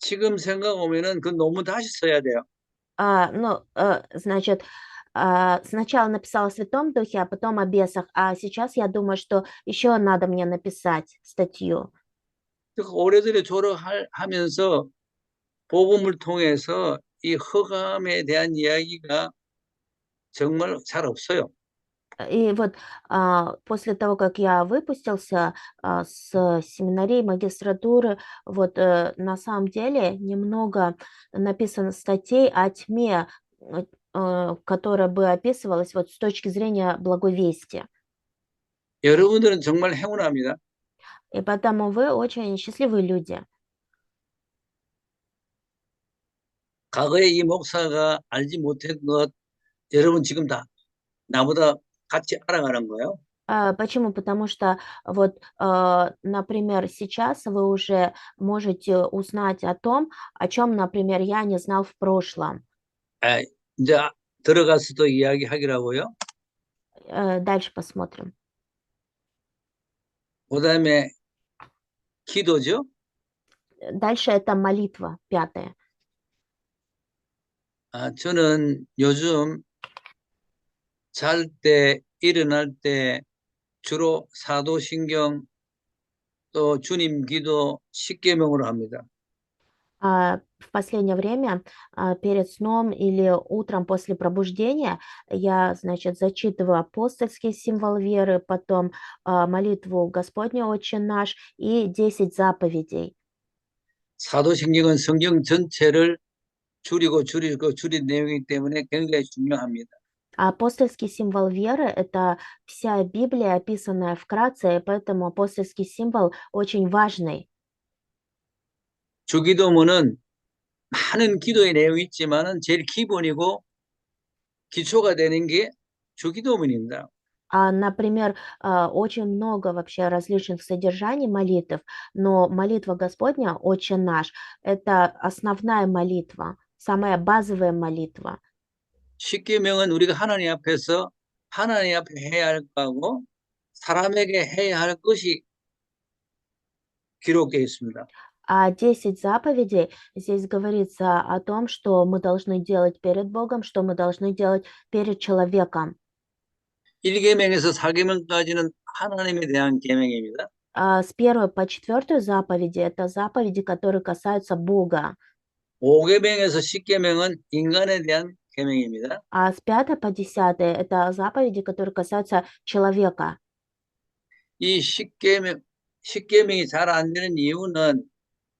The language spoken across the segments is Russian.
지금 생각 오면은 그 논문 다시 써야 돼요. Значит, сначала написала о Святом Духе, а потом о бесах, а сейчас я думаю, что еще надо мне написать статью. 그 올해들에 졸업하면서 복음을 통해서 이 허감에 대한 이야기가 정말 잘 없어요. И вот после того, как я выпустился с семинарии, магистратуры, вот на самом деле немного написано статей о тьме, которая бы описывалась вот с точки зрения благой вести. 여러분들은 정말 행운합니다. И поэтому вы очень счастливые люди. 과거에 이 목사가 알지 못했던 것 여러분 지금 다 나보다 같이 알아가는 거예요. Почему? Потому что вот, например, сейчас вы уже можете узнать о том, о чем, например, я не знал в прошлом. 아, 이제 들어가서도 이야기하기로 하고요. Дальше посмотрим. 그다음에 기도죠. Дальше это молитва, 5. 저는 요즘 잘 때, 일어날 때 주로 사도신경 또 주님 기도 십계명으로 합니다. В последнее время, перед сном или утром после пробуждения я, значит, зачитываю апостольский символ веры, потом, молитву Господню Отче наш и 10 заповедей. 사도신경은 성경 전체를 줄인 내용이기 때문에 굉장히 중요합니다. А апостольский символ веры– это вся Библия, описанная вкратце, и поэтому апостольский символ очень важный. 주기도문은 많은 기도의 내용이 있지만은 제일 기본이고 기초가 되는 게 주기도문입니다. Например, очень много вообще различных содержаний молитв, но молитва Господня, Отче наш, это основная молитва, самая базовая молитва. 십계명은 우리가 하나님 앞에 해야 할 거하고 사람에게 해야 할 것이 기록되어 있습니다. А 10 заповедей, здесь говорится о том, что мы должны делать перед Богом, что мы должны делать перед человеком. 1계명에서 4계명까지는 하나님에 대한 계명입니다. С 1 по 4 заповеди– это заповеди, которые касаются Бога, 5계명에서 10계명은 인간에 대한 계명입니다. а с 5 по 10 это заповеди, которые касаются человека. 이 10계명이 잘 안 되는 이유는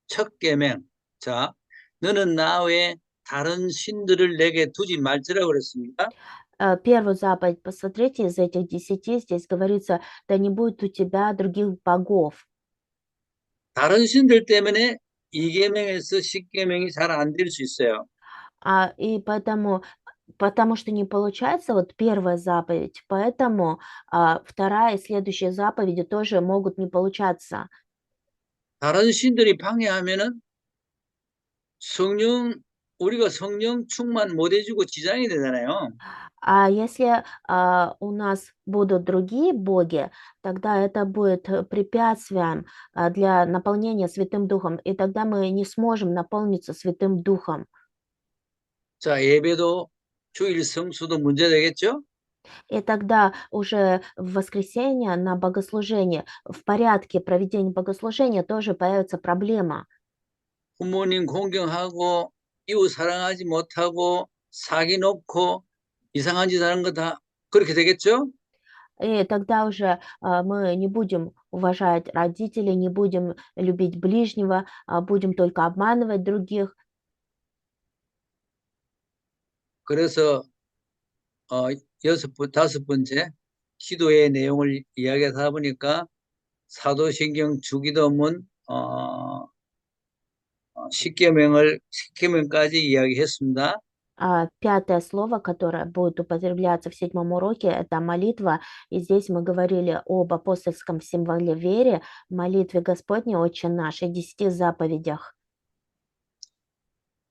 첫 계명, 자, 너는 나 외에 다른 신들을 내게 두지 말지라고 그랬습니다. Первую заповедь посмотрите, из этих 10 здесь говорится, да не будет у тебя других богов. 다른 신들 때문에 2계명에서 10계명이 잘 안 될 수 있어요. И потому что не получается вот первая заповедь, поэтому вторая и следующие заповеди тоже могут не получаться. 다른 신들이 방해하면은 성령, 우리가 성령 충만 못 해주고 지장이 되잖아요. А если у нас будут другие боги, тогда это будет препятствием для наполнения Святым Духом, и тогда мы не сможем наполниться Святым Духом. 자, 예배도 주일 성수도 문제 되겠죠? И тогда уже в воскресенье на богослужении, в порядке проведения богослужения тоже появится проблема. 부모님 공경하고 이웃 사랑하지 못하고 사기 놓고 이상한 짓 하는 거 다 그렇게 되겠죠? И тогда уже мы не будем уважать родителей, не будем любить ближнего, будем только обманывать других. 그래서 다섯 번째 기도의 내용을 이야기하다 보니까 사도신경 주기도문 10계명까지 이야기했습니다. 5 слово, которое будет употребляться в 7 уроке, это молитва. И здесь мы говорили об апостольском символе веры, молитве Господней, Отче наш, и 10 заповедях.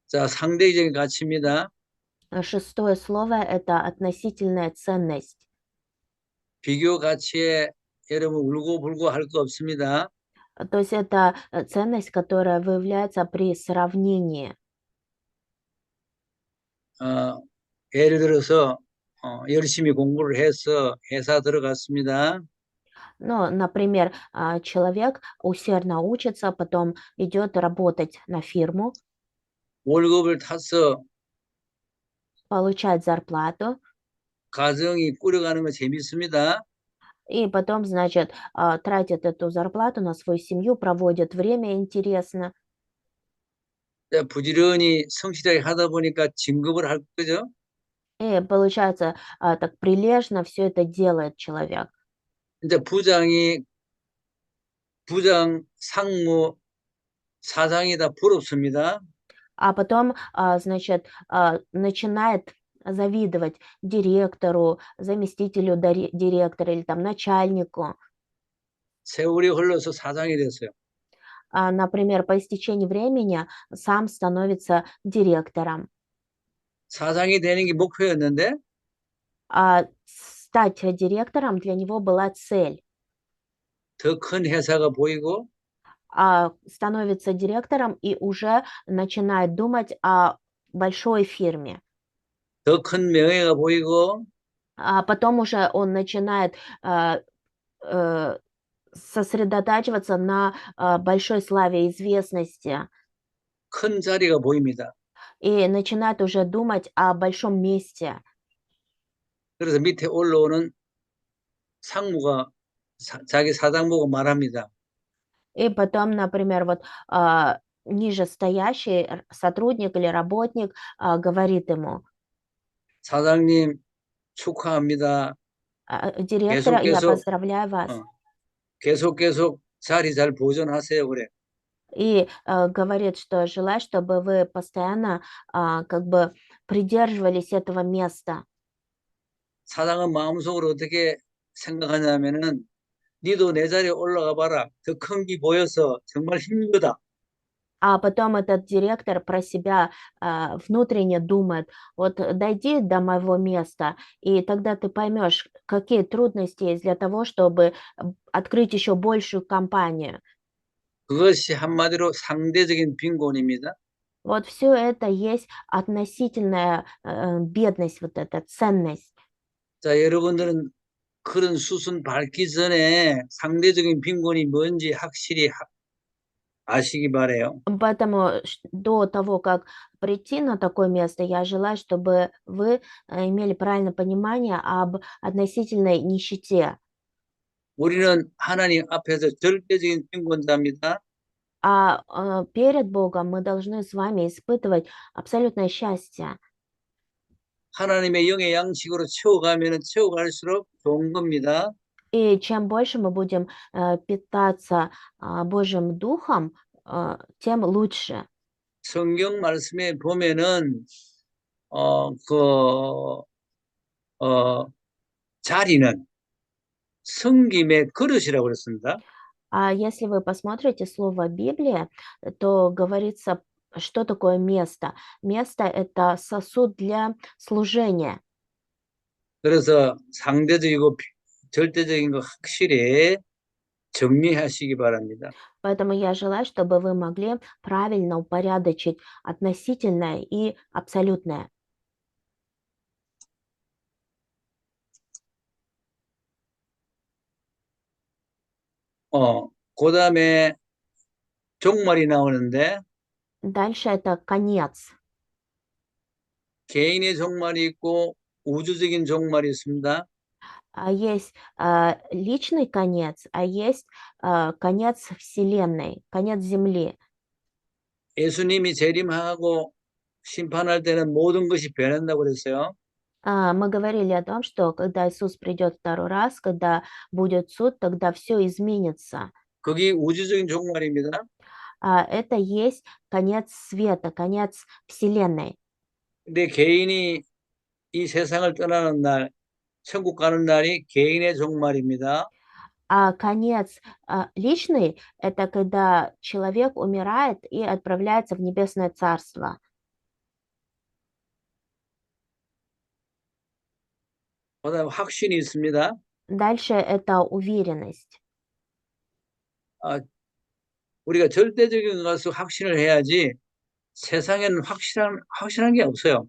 자, 상대적인 가치입니다. 6 слово– это относительная ценность. 비교 가치에 여러분 울고불고 할 거 없습니다. То есть это ценность, которая выявляется при сравнении. 어, 예를 들어서 열심히 공부를 해서 회사 들어갔습니다. Ну, например, человек усердно учится, потом идет работать на фирму, 월급을 타서 получает зарплату, 가정이 꾸려가는 거 재밌습니다. и потом, значит, тратит эту зарплату на свою семью, проводит время интересно, 부지런히 성실하게 하다 보니까 진급을 할 거죠. и получается, так прилежно все это делает человек. 이제 부장, 상무, 사장이 다 부럽습니다. А потом, значит, начинает завидовать директору, заместителю директора или там начальнику. 세월이 흘러서 사장이 됐어요. Например, по истечении времени сам становится директором. 사장이 되는 게 목표였는데 Стать директором для него была цель. 더 큰 회사가 보이고 Становится директором и уже начинает думать о большой фирме. 더 큰 명예가 보이고 А потом уже он начинает а, э, сосредотачиваться на большой славе и известности 큰 자리가 보입니다. и начинает уже думать о большом месте. 그래서 밑에 올라오는 상무가 자기 사장 보고 말합니다. И потом, например, вот нижестоящий сотрудник или работник говорит ему: 사장님 축하합니다. директора, 계속 я 계속 поздравляю вас. 어, 계속 자리 잘 보존하세요. 그래. И говорит, что желаю, чтобы вы постоянно как бы придерживались этого места. 사장은 마음속으로 어떻게 생각하냐면은 니도 내 자리에 올라가 봐라. 더 큰 게 보여서 정말 힘들다. А потом этот директор про себя внутренне думает: вот дойди до моего места, и тогда ты поймешь, какие трудности есть для того, чтобы открыть еще большую компанию. 그것이 한마디로 상대적인 빈곤입니다. Вот все это есть относительная бедность, вот эта ценность. 자, 여러분들은 그런 수순 밟기 전에 상대적인 빈곤이 뭔지 확실히 아시기 바래요. Поэтому до того, как прийти на такое место, я желаю, чтобы вы имели правильное понимание об относительной нищете. 우리는 하나님 앞에서 절대적인 빈곤자입니다. Перед Богом мы должны с вами испытывать абсолютное счастье. 하나님의 영의 양식으로 채워가면 채워갈수록 좋은 겁니다. И чем больше мы будем питаться Божьим Духом, тем лучше. 성경 말씀에 보면은 그 자리는 섬김의 그릇이라고 그랬습니다. А если вы посмотрите слово Библия, то говорится, что такое место. Место– это сосуд для служения. 그래서 상대적이고 절대적인 거 확실히 정리하시기 바랍니다. Поэтому я желаю, чтобы вы могли правильно упорядочить относительное и абсолютное. 그다음에 종말이 나오는데 Дальше это конец. 개인의 종말이 있고 우주적인 종말이 있습니다. Есть личный конец, а есть конец Вселенной, конец Земли. 예수님이 재림하고 심판할 때는 모든 것이 변한다고 그랬어요. Мы говорили о том, что когда Иисус придет второй раз, когда будет суд, тогда все изменится. 그게 우주적인 종말입니다. Это есть конец света, конец Вселенной. 근데 개인이 이 세상을 떠나는 날, 천국 가는 날이 개인의 종말입니다. А конец личный– это когда человек умирает и отправляется в небесное царство. 그다음에 확신이 있습니다. Дальше это уверенность. 우리가 절대적인 것을 확신을 해야지 세상에는 확실한 게 없어요.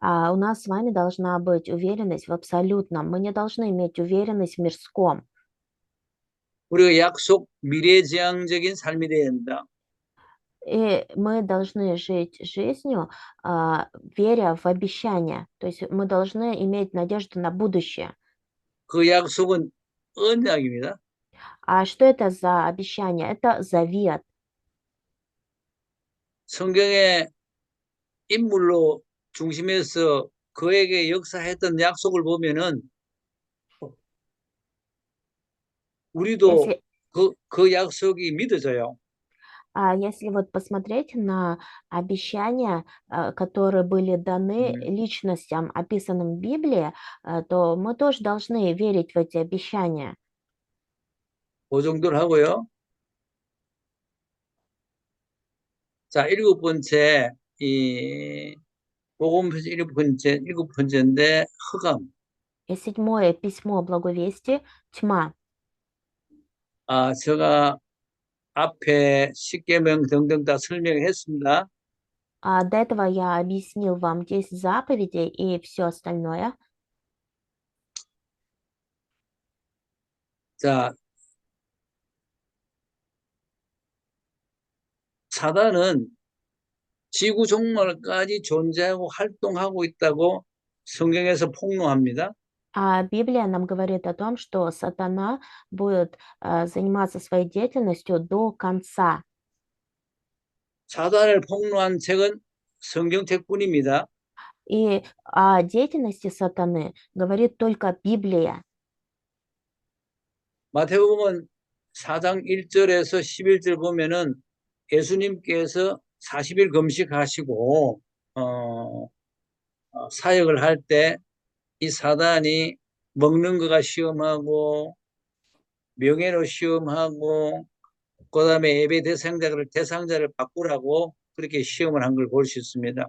У нас с вами должна быть уверенность в абсолютном. Мы не должны иметь уверенность в мирском. 우리가 약속 미래지향적인 삶이 되어야 된다. И мы должны жить жизнью, веря в обещания. То есть мы должны иметь надежду на будущее. 그 약속은 언약입니다. А что это за обещание? Это завет. 성경의 인물로 중심에서 그에게 역사했던 약속을 보면은 우리도 Если, 그 약속이 믿어져요. если вот посмотреть на обещания, которые были даны 음, личностям, описанным в Библии, то мы тоже должны верить в эти обещания. 그 정도로 하고요. 자, 일곱 번째, 이, 복음 표시 일곱 번째인데, 흑암. И седьмое письмо благовестия — тьма. 제가 앞에 십계명 등등 다 설명했습니다. До этого я объяснил вам 10 заповедей и все остальное. 자, 사단은 지구 종말까지 존재하고 활동하고 있다고 성경에서 폭로합니다. Библия нам говорит о том, что сатана будет заниматься своей деятельностью до конца. 사단을 폭로한 책은 성경책뿐입니다. И о деятельности сатаны говорит только Библия. 마태복음 4장 1절에서 11절 보면은 예수님께서 40일 금식하시고 사역을 할 때 이 사단이 먹는 거가 시험하고 명예로 시험하고 그다음에 예배 대상자를 바꾸라고 그렇게 시험을 한 걸 볼 수 있습니다.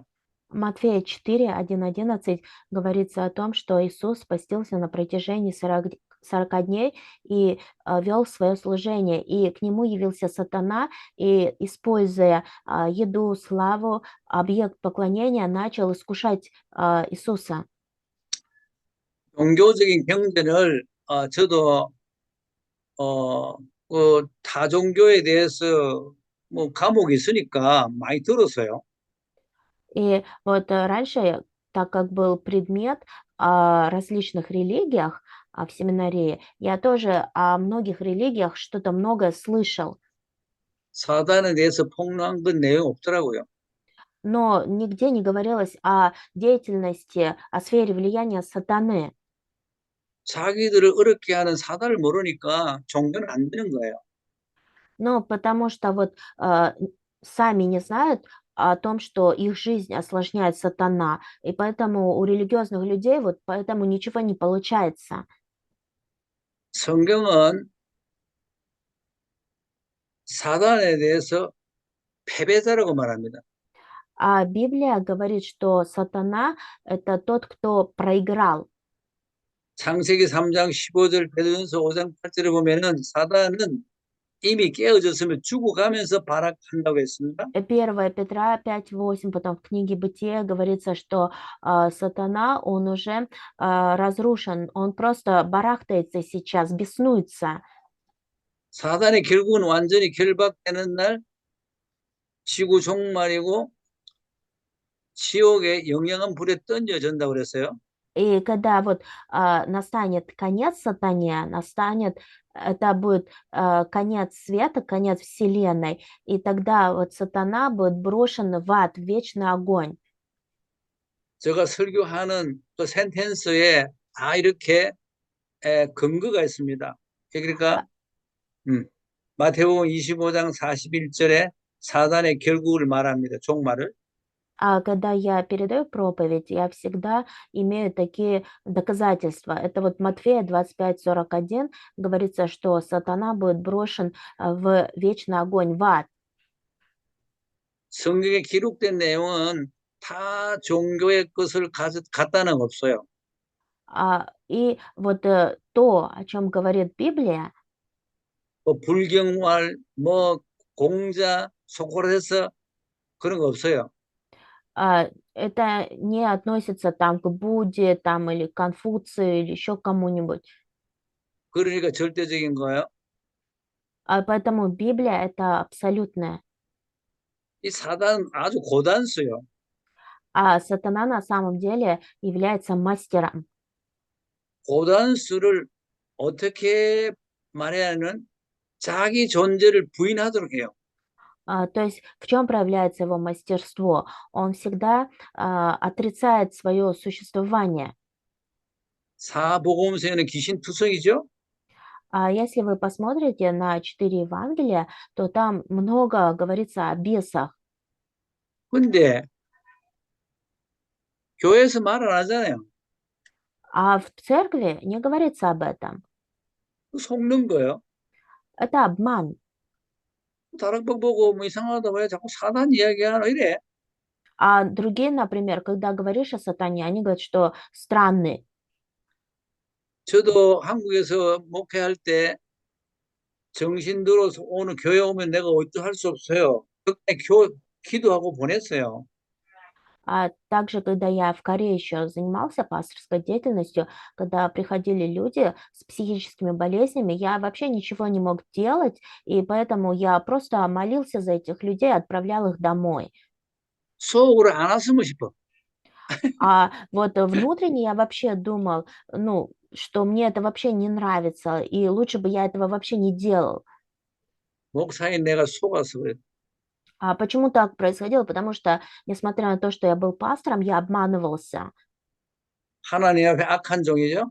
Матфея 4:1-11 говорится о том, что Иисус постился на протяжении 40 дней и вел свое служение. И к нему явился сатана, и, используя еду, славу, объект поклонения, начал искушать Иисуса. 종교적인 경전을 저도 그 타종교에 대해서 뭐 과목이 있으니까 많이 들었어요. И вот раньше, так как был предмет о различных религиях в семинарии, я тоже о многих религиях что-то многое слышал. 사단에 대해서 폭로한 건 내용 없더라고요. Но нигде не говорилось о деятельности, о сфере влияния сатаны. 자기들을 어렵게 하는 사단을 모르니까 종교는 안 되는 거예요. Ну, потому что вот сами не знают о том, что их жизнь осложняет сатана, и поэтому у религиозных людей вот поэтому ничего не получается. 성경은 사단에 대해서 패배자라고 말합니다. А Библия говорит, что сатана — это тот, кто проиграл. 창세기 3장 15절, 베드로전서 5장 8절에 보면은 사단은 이미 깨어졌으면 죽어가면서 발악한다고 했습니다. 1 Петра 5:8, потом в книге Бытия говорится, что сатана, он уже разрушен, он просто барахтается сейчас, беснуется. 사단이 결국은 완전히 결박되는 날 지구 종말이고 지옥의 영영은 불에 던져진다고 그랬어요. И когда вот настанет конец сатане, это будет конец света, конец вселенной, и тогда вот сатана будет брошен в ад, в вечный огонь. 제가 설교하는 그 센텐스에 다 이렇게 근거가 있습니다. 그러니까 마태복음 25장 41절에 사단의 결국을 말합니다. 종말을. А когда я передаю проповедь, я всегда имею такие доказательства. Это вот Матфея 25:41 говорится, что сатана будет брошен в вечный огонь, в ад. 성경에 기록된 내용은 다 종교의 것을 갖다는 없어요. И вот то, о чем говорит Библия, 뭐 불경활, 뭐 공자, 소크라테스 그런 거 없어요. Это не относится там к Будде там, или Конфуцию или еще к кому-нибудь. 그러니까 절대적인 거예요. Поэтому Библия это абсолютное. 이 사단은 아주 고단수요. А сатана на самом деле является мастером. 고단수를 어떻게 말하냐면 자기 존재를 부인하도록 해요. То есть в чем проявляется его мастерство? Он всегда отрицает свое существование. 사복음서에는 귀신투성이죠. А если вы посмотрите на 4 Евангелия, то там много говорится о бесах. 근데 교회에서 말 안 하잖아요. А в церкви не говорится об этом. 속는 거예요. Это обман. 다른 거 보고 뭐 이상하다 왜 자꾸 사단 이야기하나 이래. А другие, например, когда говоришь о сатане, они говорят, что странный. 저도 한국에서 목회할 때 정신 들어서 오늘 교회 오면 내가 어찌할 수 없어요. 그때 기도하고 보냈어요. А также, когда я в Корее еще занимался пасторской деятельностью, когда приходили люди с психическими болезнями, я вообще ничего не мог делать, и поэтому я просто молился за этих людей, отправлял их домой. 속으로 안 왔으면 싶어. А вот внутренне я вообще думал, ну, что мне это вообще не нравится, и лучше бы я этого вообще не делал. 목사인 내가 속아서 그래. А почему так происходило? Потому что, несмотря на то, что я был пастором, я обманывался. 하나님 앞에 악한 종이죠.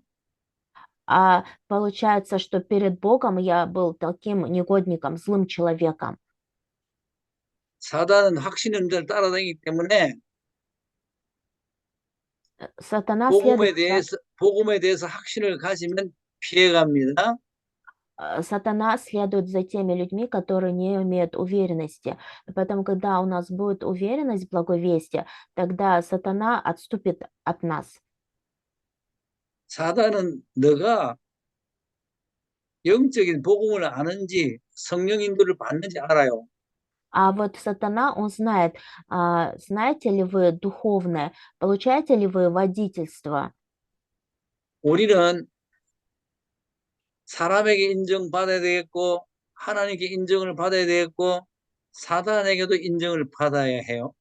А получается, что перед Богом я был таким негодником, злым человеком. 사단은 확신음대로 따라다니기 때문에 Сатана следует за 복음에 대해서 확신을 가지면 피해갑니다. Сатана следует за теми людьми, которые не имеют уверенности. И поэтому, когда у нас будет уверенность в благой вести, тогда сатана отступит от нас. 사단은 너가 영적인 복음을 아는지 성령 인도를 받는지 알아요. А вот сатана, он знает, знаете ли вы духовное, получаете ли вы водительство. 우리는 사람에게 인정받아야 되겠고 하나님께 인정을 받아야 되겠고 사단에게도 인정을 받아야 해요.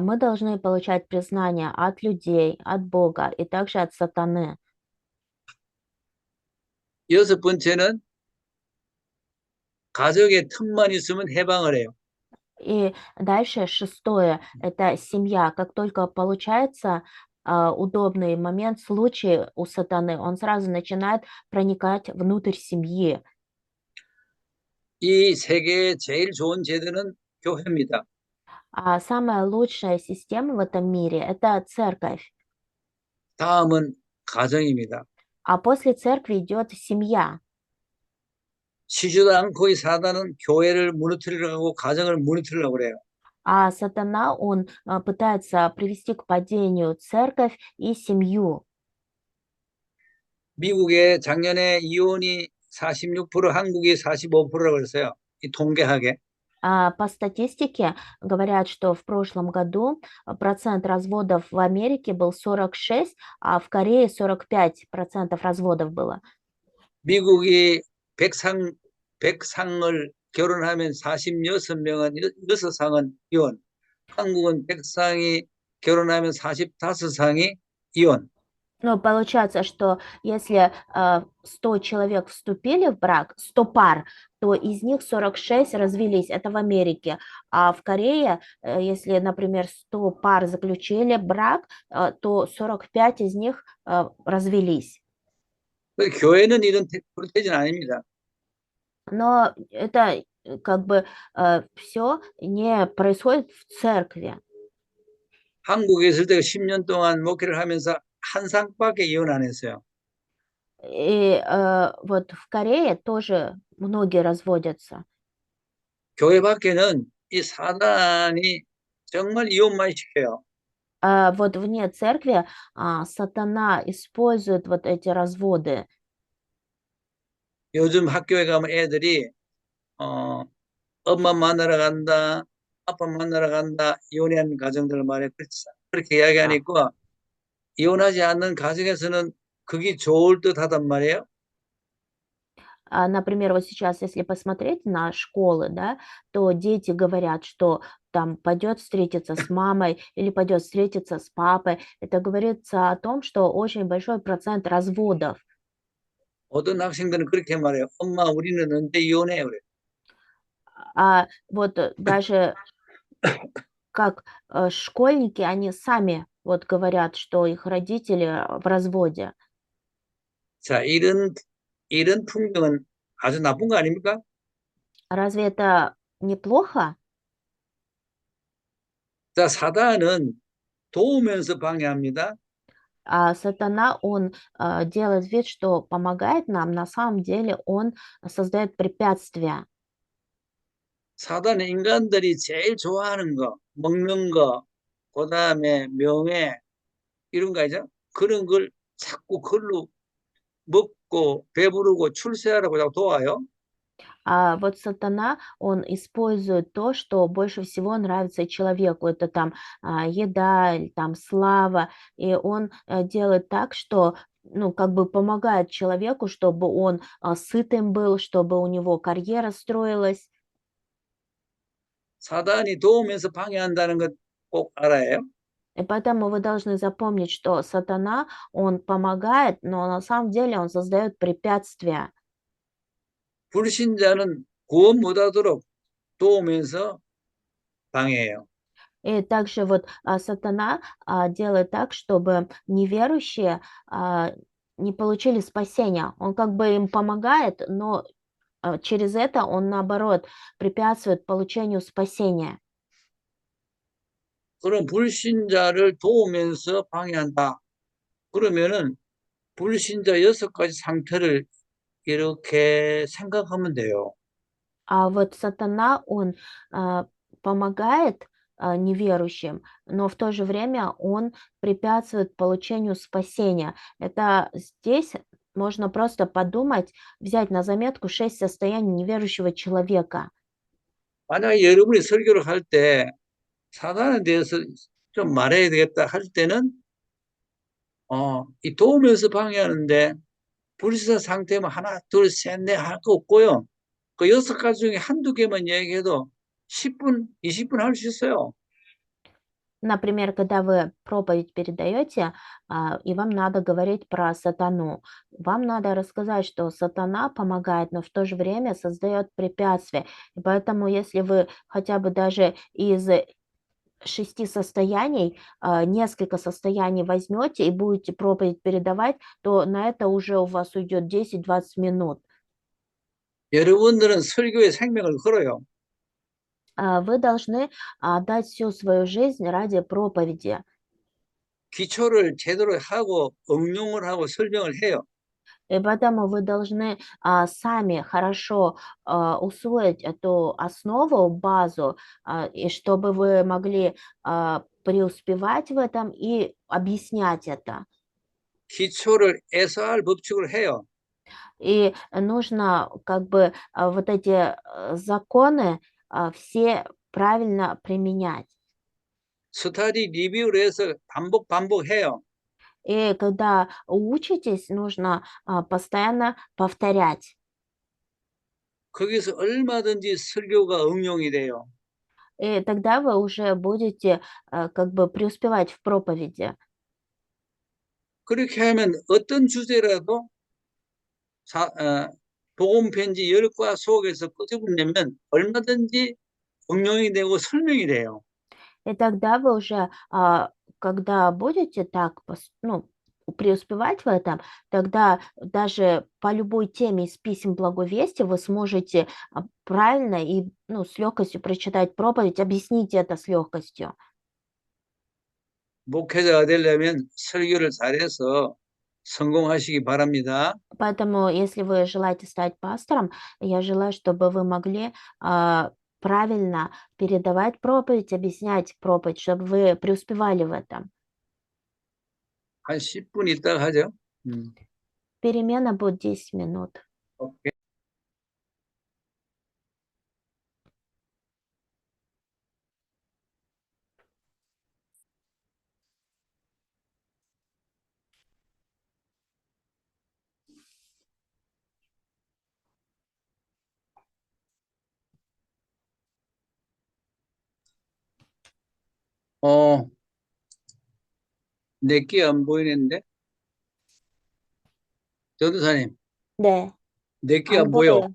Мы должны получать признание от людей, от Бога и также от сатаны. 여섯 번째는 가족의 틈만 있으면 해방을 해요. И дальше шестое– это семья. Как только получается удобный момент, случай у сатаны, он сразу начинает проникать внутрь семьи. 이 세계의 제일 좋은 제도는 교회입니다. А самая лучшая система в этом мире– это церковь. 다음은 가정입니다. А после церкви идет семья. 쉬지도 않고 이 사단은 교회를 무너뜨리려고 하고 가정을 무너뜨리려고 그래요. А сатана, он пытается привести к падению церковь и семью. 미국의 작년에 이혼이 46%, 한국이 45%라고 그랬어요. 이 통계하게. По статистике говорят, что в прошлом году процент разводов в Америке был 46, а в Корее 45% разводов было. 미국이 100상을 결혼하면 46명은 6상은 이혼. 한국은 100상이 결혼하면 45상이 이혼. Ну, получается, что если 100 человек вступили в брак, 100 пар, то из них 46 развелись. Это в Америке. А в Корее, если, например, 100 пар заключили брак, то 45 из них развелись. 교회는 이런 프로테이는 아닙니다. Но это как бы все не происходит в церкви. 한국에 있을 때 10년 동안 목회를 하면서 한 쌍밖에 이혼 안 했어요. И вот в Корее тоже многие разводятся. 교회 밖에는 이 사단이 정말 이혼만 시켜요. Вот вне церкви сатана использует вот эти разводы. 요즘 학교에 가면 애들이 어, 엄마 만나러 간다, 아빠 만나러 간다, 이혼한 가정들 말이야. 그렇게 이야기하니까 이혼하지 않는 가정에서는 그게 좋을 듯 하단 말이에요. Например, вот сейчас, если посмотреть на школы, да, то дети говорят, что там пойдет встретиться с мамой или пойдет встретиться с папой. Это говорится о том, что очень большой процент разводов. 모든 학생들은 그렇게 말해요. 엄마, 우리는 언제 이혼해? 그래. Вот даже как школьники, они сами вот говорят, что их родители в разводе. 자, 이런 풍경은 아주 나쁜 거 아닙니까? Разве это неплохо? 자, 사단은 도우면서 방해합니다. Сатана, он делает вид, что помогает нам, на самом деле он создает препятствия. 사단은 인간들이 제일 좋아하는 거, 먹는 거, 그다음에 명예, 이런 거 있죠? 그런 걸 자꾸 그걸로 먹고 배부르고 출세하라고 자꾸 도와요. Вот сатана, он использует то, что больше всего нравится человеку. Это там еда, или там слава. И он делает так, что ну, как бы помогает человеку, чтобы он сытым был, чтобы у него карьера строилась. 사단이 도우면서 방해한다는 것 꼭 알아요. И поэтому вы должны запомнить, что сатана, он помогает, но на самом деле он создает препятствия. 불신자는 구원 못하도록 도우면서 방해해요. И также вот сатана делает так, чтобы неверующие не получили спасения. Он как бы им помогает, но через это он, наоборот, препятствует получению спасения. 그런 불신자를 도우면서 방해한다. 그러면은 불신자 6가지 상태를 이렇게 생각하면 돼요. А вот сатана, он помогает неверующим, но в то же время он препятствует получению спасения. Это здесь можно просто подумать, взять на заметку 6 состояний неверующего человека. 만약에 여러분이 설교를 할 때 사단에 대해서 좀 말해야 되겠다 할 때는 이 도우면서 방해하는데 불신자 상태면 하나, 둘, 셋, 넷 할 거 없고요. 그 6가지 중에 한두 개만 얘기해도 10분, 20분 할 수 있어요. Например, когда вы проповедь передаете, и вам надо говорить про сатану, вам надо рассказать, что сатана помогает, но в то же время создает препятствия. И поэтому, если вы хотя бы даже из 6 состояний несколько состояний возьмете и будете проповедь передавать, то на это уже у вас уйдет 10-20 минут. 여러분들은 설교에 생명을 걸어요. Вы должны отдать всю свою жизнь ради проповеди. 기초를 제대로 하고 응용을 하고 설명을 해요. И поэтому вы должны сами хорошо усвоить эту основу, базу, и чтобы вы могли преуспевать в этом и объяснять это. 기초를 에서할 법칙을 해요. И нужно как бы вот эти законы все правильно применять. 스터디 리뷰를 해서 반복해요. И когда учитесь, нужно постоянно повторять. 거기서 얼마든지 설교가 응용이 돼요. И тогда вы уже будете как бы преуспевать в проповеди. 그렇게 하면 어떤 주제라도 복음 편지 10과 속에서 끄집어내면 얼마든지 응용이 되고 설명이 돼요. И тогда вы уже, когда будете так ну, преуспевать в этом, тогда даже по любой теме из писем благовестия вы сможете правильно и ну, с легкостью прочитать проповедь, объяснить это с легкостью. 목회자가 되려면 설교를 잘해서 성공하시기 바랍니다. Поэтому, если вы желаете стать пастором, я желаю, чтобы вы могли правильно передавать проповедь, объяснять проповедь, чтобы вы преуспевали в этом. 한 10분 있다가 하죠. Перемена будет 10 минут. 오케이. 어, 내게 안 보이는데? 전도사님, 네, 내게 안 안 보여. 보여.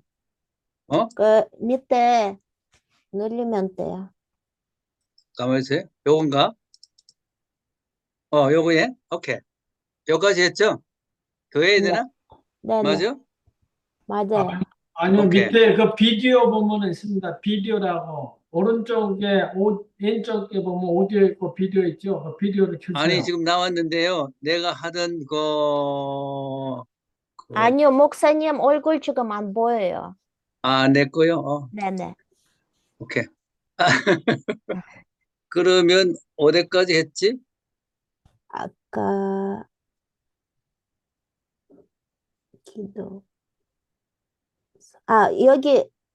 어? 그 밑에 누르면 돼요. 가만히 있어요. 요건가? 요거예? 오케이. 요까지 했죠? 더 해야 네, 되나? 네네, 맞아? 맞아요. 아니요, 오케이. 밑에 그 비디오 보면은 있습니다. 비디오라고. 오른쪽에, 왼쪽에 보면 오디오 있고 비디오 있죠? 그 비디오를 아니, 켜세요. 지금 나왔는데요. 내가 하던 아니요, 목사님 얼굴 지금 안 보여요. 내 거요? 네네. 오케이. 그러면 5대까지 했지? 아까 기도.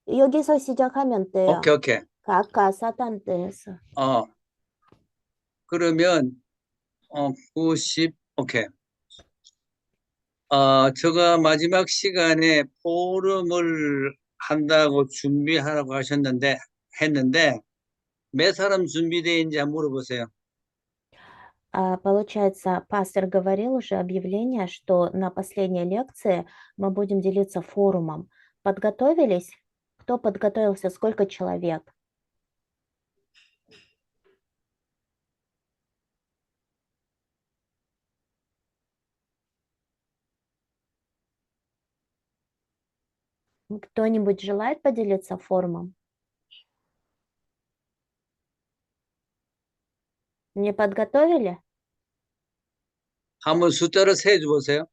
여기서 시작하면 돼요. 오케이, 오케이. 그 아까 사탄 때에서. 어, 그러면, 90, 오케이. 제가 마지막 시간에 포럼을 한다고 준비하라고 했는데, 몇 사람 준비되어 있는지 한번 물어보세요. Получается, пастор говорил уже объявление, что на последней лекции мы будем делиться форумом. Подготовились? Кто подготовился? Сколько человек? Кто-нибудь желает поделиться форумом? Не подготовили? 한번 숫자로 세줘 보세요.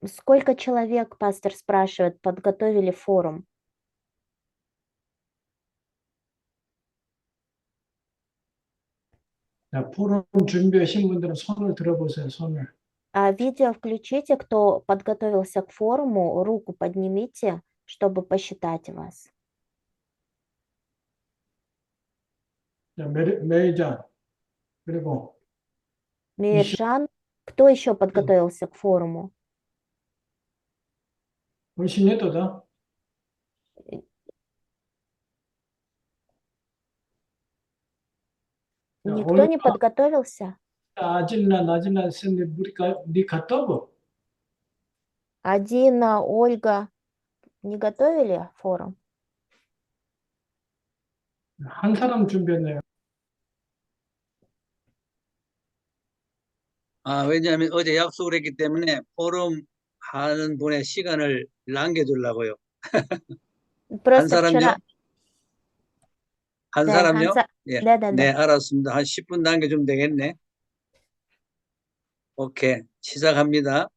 Сколько человек, пастор спрашивает, подготовили форум? 자, 포럼 준비하신 분들은 손을 들어보세요, 손을. Видео включите, кто подготовился к форуму, руку поднимите, чтобы посчитать вас. 자, 메이저, 그리고 Миржан, кто еще подготовился к форуму? 훨씬해도 다. Никто не подготовился? 아질라, 나질라, 샌데, 니 갔다고? Адина, Ольга не готовили форум? 한 사람 준비했네요. 왜냐하면 어제 약속을 했기 때문에 포럼 하는 분의 시간을 남겨두려고요. 한 Просто 사람요? вчера... 한 네, 사람요? 예, 네, да. 알았습니다. 한 10분 남겨주면 되겠네. 오케이, 시작합니다.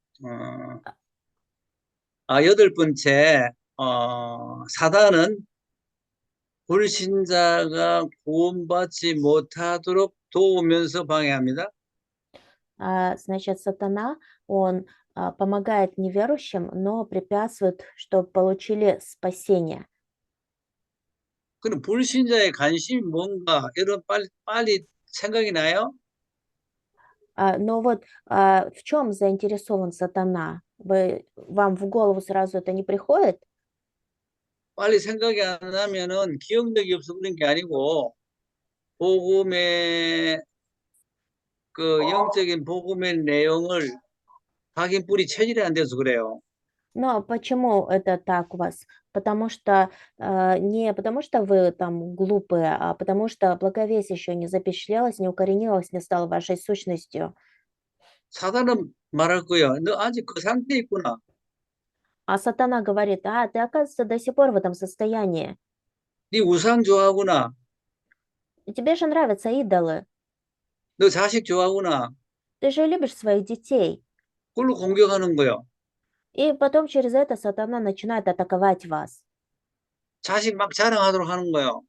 여덟 번째, 사단은 불신자가 구원받지 못하도록 도우면서 방해합니다. Значит, сатана, он помогает неверующим, но препятствует, чтобы получили спасение. 그럼 불신자의 관심이 뭔가 이런 빨리 생각이 나요? Но вот в чем заинтересован сатана? Вам в голову сразу это не приходит? 빨리 생각이 안 나면은 기억력이 없어 그런 게 아니고 복음의 영적인 복음의 내용을 확인 뿌리 체질이 안 돼서 그래요. Но почему это так у вас? Потому что не потому что вы там глупые, а потому что благовестие еще не запечатлелось, не укоренилось, не стало вашей сущностью. 사단은 말할 거예요. 너 아직 그 상태에 있구나. А сатана говорит: ты, оказывается, до сих пор в этом состоянии. 네 우상 좋아하구나. Тебе же нравятся идолы. 너 자식 좋아하구나. Ты же любишь своих детей. 그걸로 공격하는 거예요. И потом через это сатана начинает атаковать вас. 자식 막 자랑하도록 하는 거예요.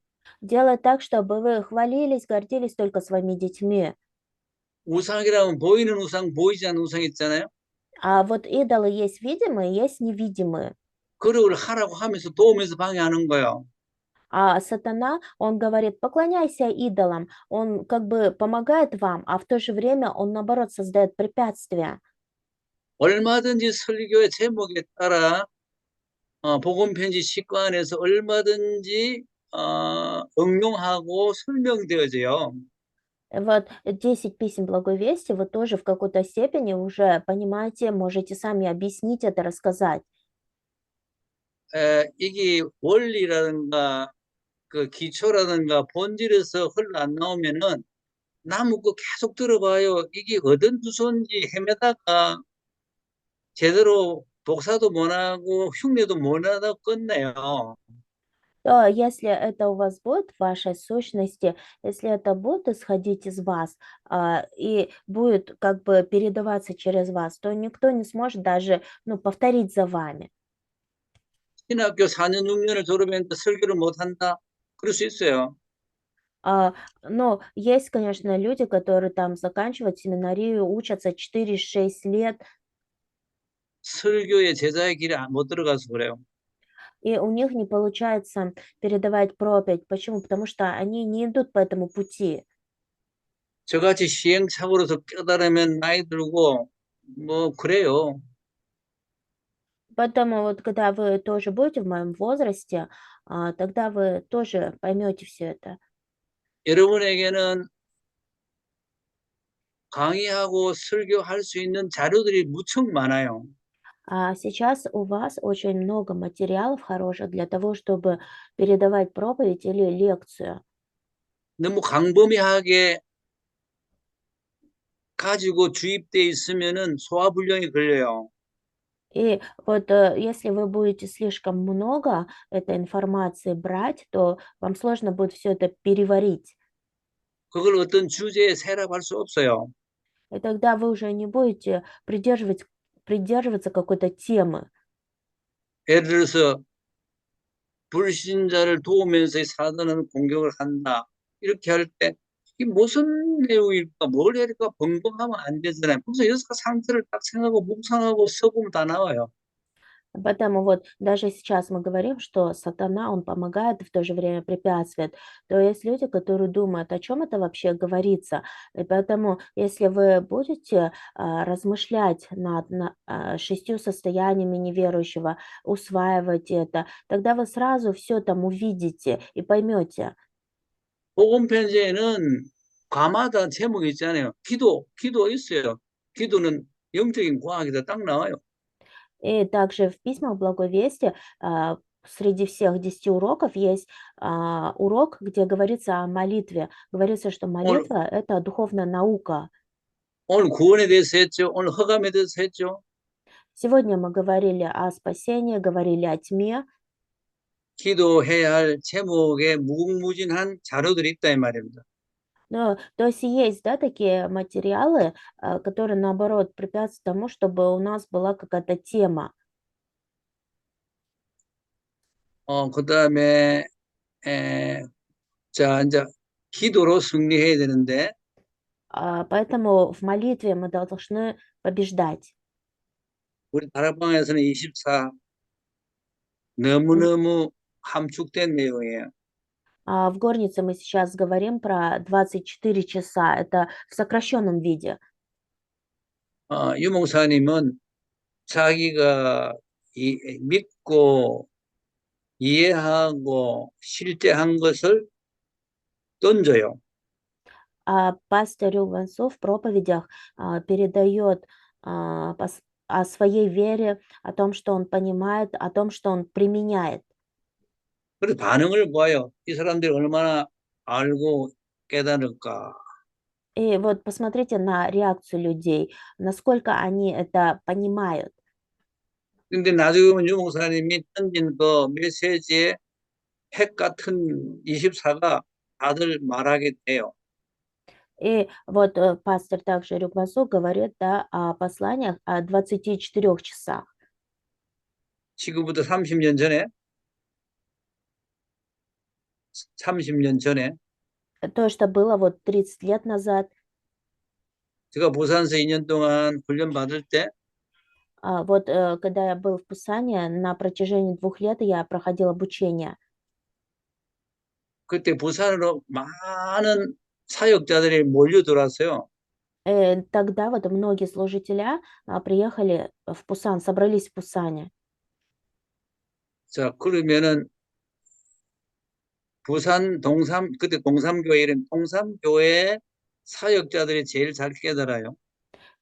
Делает так, чтобы вы хвалились, гордились только своими детьми. 우상이라면 보이는 우상, 보이지 않는 우상 있잖아요. А вот идолы есть видимые, есть невидимые. 그걸 하라고 하면서 도우면서 방해하는 거예요. А сатана, он говорит: поклоняйся идолам. Он как бы помогает вам, а в то же время он, наоборот, создает препятствия. 얼마든지 설교의 제목에 따라 복음 편지 10과 안에서 얼마든지 응용하고 설명되어져요. Вот 10 писем благой вести вы тоже в какой-то степени уже понимаете, можете сами объяснить это, рассказать. 이게 원리라든가 그 기초라든가 본질에서 흘러 안 나오면은 나무 거 계속 들어봐요. 이게 어떤 주소인지 헤매다가 제대로 독사도 못하고 흉내도 못하다 끝내요. То если это у вас будет в вашей сущности, если это будет исходить из вас, и будет как бы передаваться через вас, то никто не сможет даже, ну, повторить за вами. 신학교 4년, 6년을 졸업했는데 설교를 못한다? 그럴 수 있어요. Но есть, конечно, люди, которые там заканчивают семинарию, учатся 4-6 лет, 설교의 제자의 길에 못 들어가서 그래요. и у них не получается передавать проповедь. Почему? Потому что они не идут по этому пути. 저같이 시행착오로서 깨달으면 나이 들고 뭐 그래요. Поэтому вот когда вы тоже будете в моем возрасте, тогда вы тоже поймете все это. 여러분에게는 강의하고 설교할 수 있는 자료들이 무척 많아요. А сейчас у вас очень много материалов хороших для того, чтобы передавать проповедь или лекцию. 너무 광범위하게 가지고 주입돼 있으면은 소화불량이 걸려요. И вот если вы будете слишком много этой информации брать, то вам сложно будет все это переварить. 그걸 어떤 주제에 세랍할 수 없어요. И тогда вы уже не будете придерживаться какой-то темы. 예를 들어서 불신자를 도우면서 사단은 공격을 한다. 이렇게 할 때 이게 무슨 내용일까? 뭘 해야 될까? 벙벙하면 안 되잖아요. 그래서 여섯 상태를 딱 생각하고 묵상하고 써보면 다 나와요. Поэтому вот даже сейчас мы говорим, что сатана, он помогает и в то же время препятствует. То есть люди, которые думают, о чем это вообще говорится. И поэтому, если вы будете размышлять над 6 состояниями неверующего, усваивать это, тогда вы сразу все там увидите и поймете. 복음 편지에는 과마다 제목이 있잖아요. 기도 있어요. 기도는 영적인 과학이다 딱 나와요. И также в письмах Благой Вести среди всех 10 уроков есть урок, где говорится о молитве. Говорится, что 오늘, молитва– это духовная наука. 오늘 구원에 대해서 했죠. 오늘 허감에 대해서 했죠. Сегодня мы говорили о спасении, говорили о тьме, 기도해야 할 제목에 무궁무진한 자료들이 있다 이 말입니다. но то есть есть, да, такие материалы, которые, наоборот, препятствуют тому, чтобы у нас была какая-то тема. 그다음에 자 이제 기도로 승리해야 되는데 Поэтому в молитве мы должны побеждать. 우리 다락방에서는 24 М, 너무너무 함축된 내용이에요. В горнице мы сейчас говорим про 24 часа, это в сокращенном виде. 유목사님은 자기가 믿고 이해하고 실제한 것을 던져요. Пастор Рюгвансу в проповедях передает о своей вере, о том, что он понимает, о том, что он применяет. 그래서 반응을 봐요. 이 사람들이 얼마나 알고 깨달을까. И вот посмотрите на реакцию людей, насколько они это понимают. 근데 나중에 보면 유목사님이 던진 그 메시지의 핵 같은 24가 다들 말하게 돼요. И вот пастор также Рюгвансу говорит, да, о посланиях о 24 часах. 지금부터 30년 전에 30년 전에 То, что было вот 30 лет назад, 제가 부산에서 2년 동안 훈련 받을 때 вот когда я был в Пусане, на протяжении 2 лет я проходил обучение. 그때 부산으로 많은 사역자들이 몰려들어왔어요. Тогда вот многие служители приехали в Пусан, собрались в Пусане. 자, 그러면은 부산 그때 동삼교회 이름 동삼교회 사역자들이 제일 잘 깨달아요.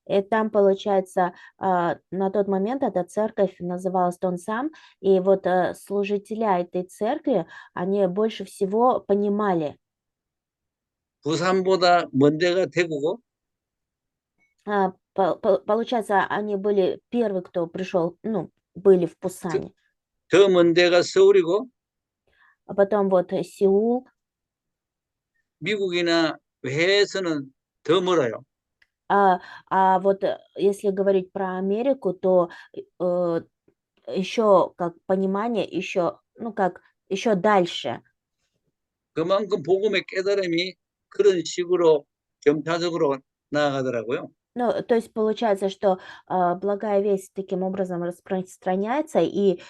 И там, получается, на тот момент эта церковь называлась Донсам, и вот служителя этой церкви, они больше всего понимали. 부산보다 먼 데가 대구고, Получается, они были первые, кто пришел, ну, были в Пусане. 더 먼 데가 서울이고, А потом вот Сеул, 미국이나 해외에서는 더 멀어요. а вот если говорить про Америку, то еще как понимание, еще, ну как, еще дальше. 그만큼 복음의 깨달음이 그런 식으로 점차적으로 나아가더라고요. Ну, то есть получается, что благая весть таким образом распространяется, и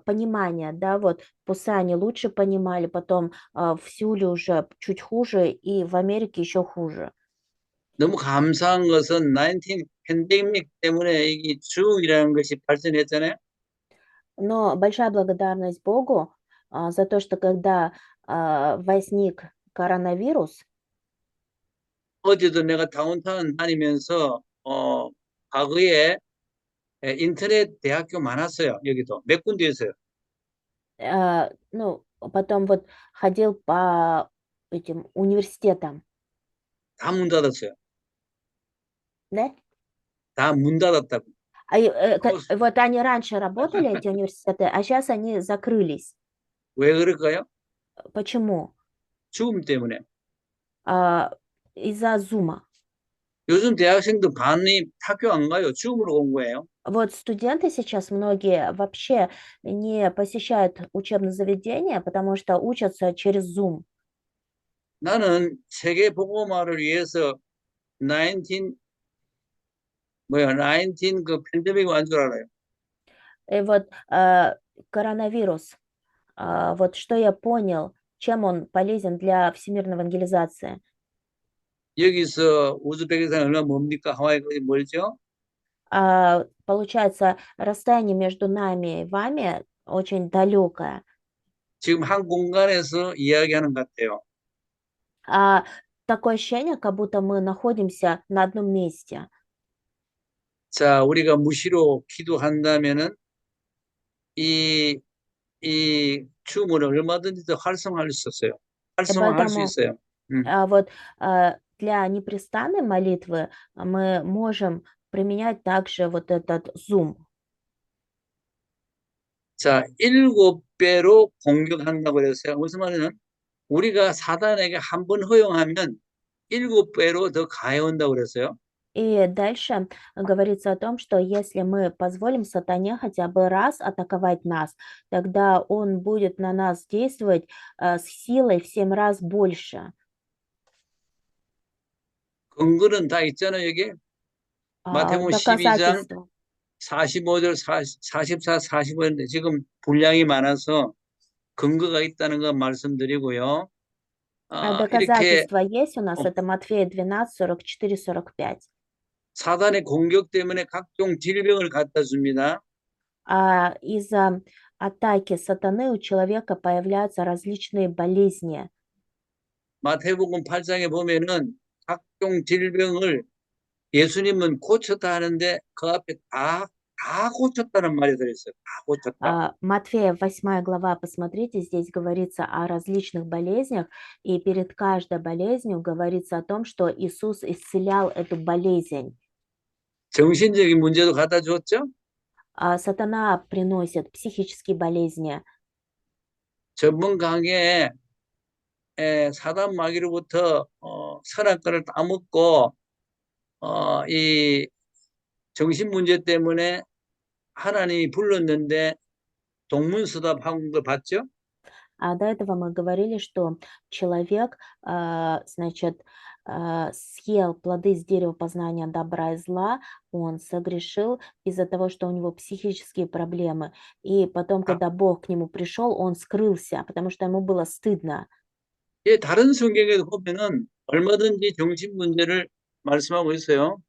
понимание, да, вот в Пусане лучше понимали, потом в Сеуле уже чуть хуже, и в Америке еще хуже. 너무 감사한 것은 19 팬데믹 때문에 이 줌이라는 것이 발전했잖아요. Но большая благодарность Богу за то, что когда возник коронавирус, 어제도 내가 다운타운 다니면서 과거에 인터넷 대학교 많았어요. 여기도 몇 군데 있어요. ну, потом вот ходил по этим университетам, 다 문 닫았어요. да? 다 문 닫았다고. Вот они раньше работали, эти университеты, а сейчас они закрылись. 왜 그럴까요? Почему? 줌 때문에. Из-за Зума. 요즘 대학생들 반이 학교 안 가요. 줌으로 공부해요. Вот студенты сейчас многие вообще не посещают учебное заведение, потому что учатся через Zoom. 나는 세계 복음화를 위해서 19 그 팬데믹이 완 줄 알아요. И вот коронавирус, вот что я понял, чем он полезен для всемирной евангелизации. 여기서 우즈베키스탄 얼마 멉니까? 하와이까지 멀죠? Получается, расстояние между нами и вами очень далекое. 지금 한 공간에서 이야기하는 것 같아요. Такое ощущение, как будто мы находимся на одном месте. 자, 우리가 무시로 기도한다면은 이 춤을 얼마든지 더 활성화할 수 있어요. 활성화할 수 Поэтому 있어요. вот для непрестанной молитвы мы можем применять также вот этот Zoom. 자, 7배로 공격한다고 그랬어요. 무슨 말이냐면 우리가 사단에게 한 번 허용하면 7배로 더 가해온다고 그랬어요. И дальше говорится о том, что если мы позволим сатане хотя бы раз атаковать нас, тогда он будет на нас действовать с силой в 7 раз больше. 근거는 다 있잖아요, 여기. 마태복음 12장 Доказательства. 45절, 44, 45인데 지금 분량이 많아서 근거가 있다는 거 말씀드리고요. 이렇게 Доказательства есть у нас, это Матфея 12, 44, 45. 사단의 공격 때문에 각종 질병을 갖다 줍니다. Из-за атаки сатаны у человека появляются различные болезни. 마태복음 8장에 보면은 각종 질병을 예수님은 고쳤다 하는데 그 앞에 다 고쳤다는 말이 들어있어요. 다 고쳤다. Матфея 8 глава, посмотрите, здесь говорится о различных болезнях, и перед каждой болезнью говорится о том, что Иисус исцелял эту болезнь. 정신적인 문제도 갖다 줬죠. Сатана приносит психические болезни. 전번 강의에 사단 마귀로부터 선악과를 따먹고 이 정신 문제 때문에 하나님이 불렀는데 동문서답한 거 봤죠? До этого мы говорили, что человек, значит, съел плоды с дерева познания добра и зла, он согрешил из-за того, что у него психические проблемы. И потом, когда Бог к нему пришел, он скрылся, потому что ему было стыдно. 예, 다른 성경에도 보면은 얼마든지 정신 문제를 말씀하고 있어요.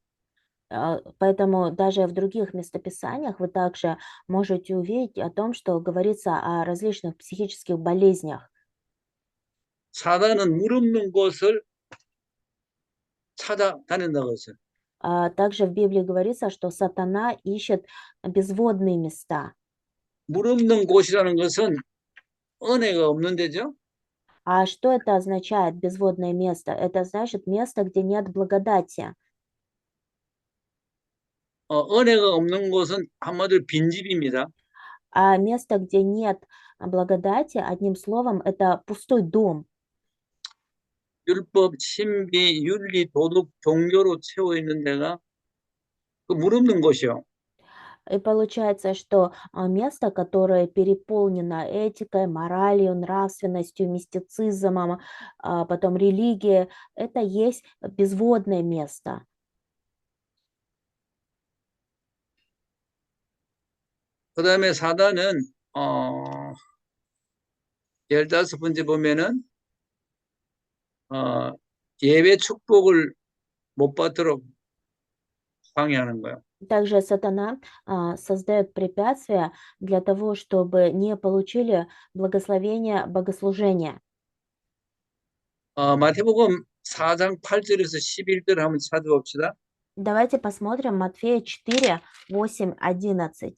Поэтому даже в других местописаниях вы также можете увидеть о том, что говорится о различных психических болезнях. 사단은 물 없는 곳을 찾아다닌다고 했어요. Также в Библии говорится, что сатана ищет безводные места. 물 없는 곳이라는 것은 은혜가 없는 데죠. А что это означает, безводное место? Это значит место, где нет благодати. 은혜가 없는 곳은 한마디로 빈집입니다. А место, где нет благодати, одним словом, это пустой дом. 율법, 신비, 윤리, 도덕, 종교로 채워 있는 데가 그 물 없는 곳이요. И получается, что место, которое переполнено этикой, моралью, нравственностью, мистицизмом, потом религией, это есть безводное место. 그 다음에 사단은 15번째 보면은 예배 축복을 못 받도록 방해하는 거예요. Также сатана создает препятствия для того, чтобы не получили благословение богослужения. 마태복음 4장 8절에서 11절 한번 찾아봅시다. Давайте посмотрим Матфея 4, 8, 11.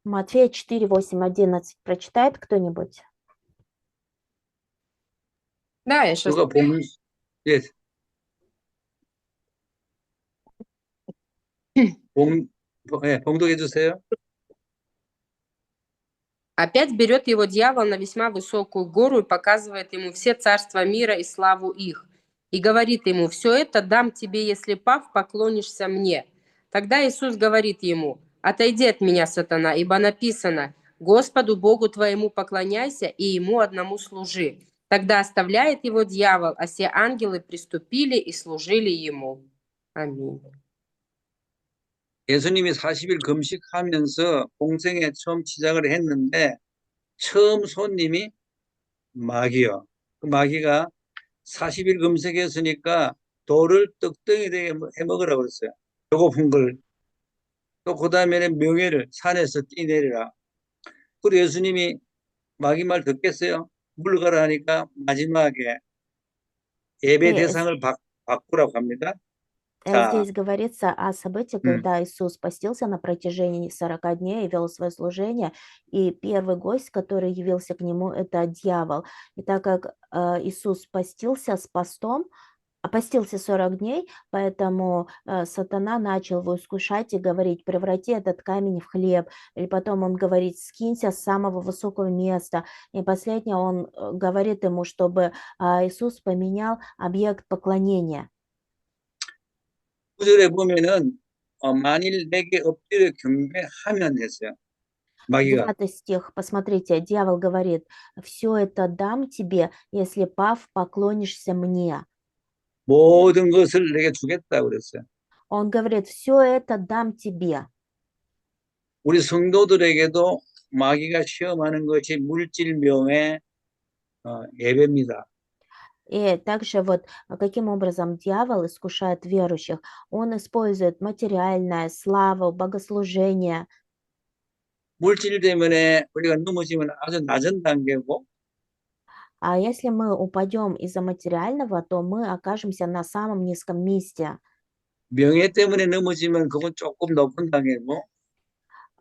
Матфея 4, 8, 11. Прочитает кто-нибудь? Да, я сейчас. 누가 예. 봉독해 주세요. Опять берет его дьявол на весьма высокую гору и показывает ему все царства мира и славу их. И говорит ему: «Все это дам тебе, если, пав, поклонишься мне». Тогда Иисус говорит ему: «Отойди от меня, сатана, ибо написано: Господу Богу твоему поклоняйся и Ему одному служи». Тогда оставляет его дьявол, а все ангелы приступили и служили ему. Аминь. 예수님이 40일 금식하면서 공생에 처음 시작을 했는데 처음 손님이 마귀요. 그 마귀가 40일 금식했으니까 돌을 떡덩이 되게 해 먹으라고 그랬어요. 배고픈 걸. 또 그 다음에는 명예를 산에서 뛰내리라. 그리고 예수님이 마귀 말 듣겠어요? 물러가라 하니까 마지막에 예배 И 대상을 바꾸라고 합니다. 자, здесь говорится о событии, когда Иисус постился на протяжении 40 дней и вел свое служение, и первый гость, который явился к нему, это дьявол. И так как Иисус постился с постом, постился 40 дней, поэтому сатана начал его искушать и говорить: преврати этот камень в хлеб. Или потом он говорит: скинься с самого высокого места. И последнее он говорит ему, чтобы Иисус поменял объект поклонения. 9절에 보면은 만일 내게 엎드려 경배하면 했어요. 마귀가. 9 стих, посмотрите, дьявол говорит: все это дам тебе, если, пав, поклонишься мне. 모든 것을 내게 주겠다고 그랬어요. Он говорит: все это дам тебе. 우리 성도들에게도 마귀가 시험하는 것이 물질명의 예배입니다. И также вот каким образом дьявол искушает верующих. Он использует материальное, славу, богослужение. 물질 때문에 우리가 넘어지면 아주 낮은 단계고 А если мы упадем из-за материального, то мы окажемся на самом низком месте. 명예 때문에 넘어지면 그건 조금 높은 단계고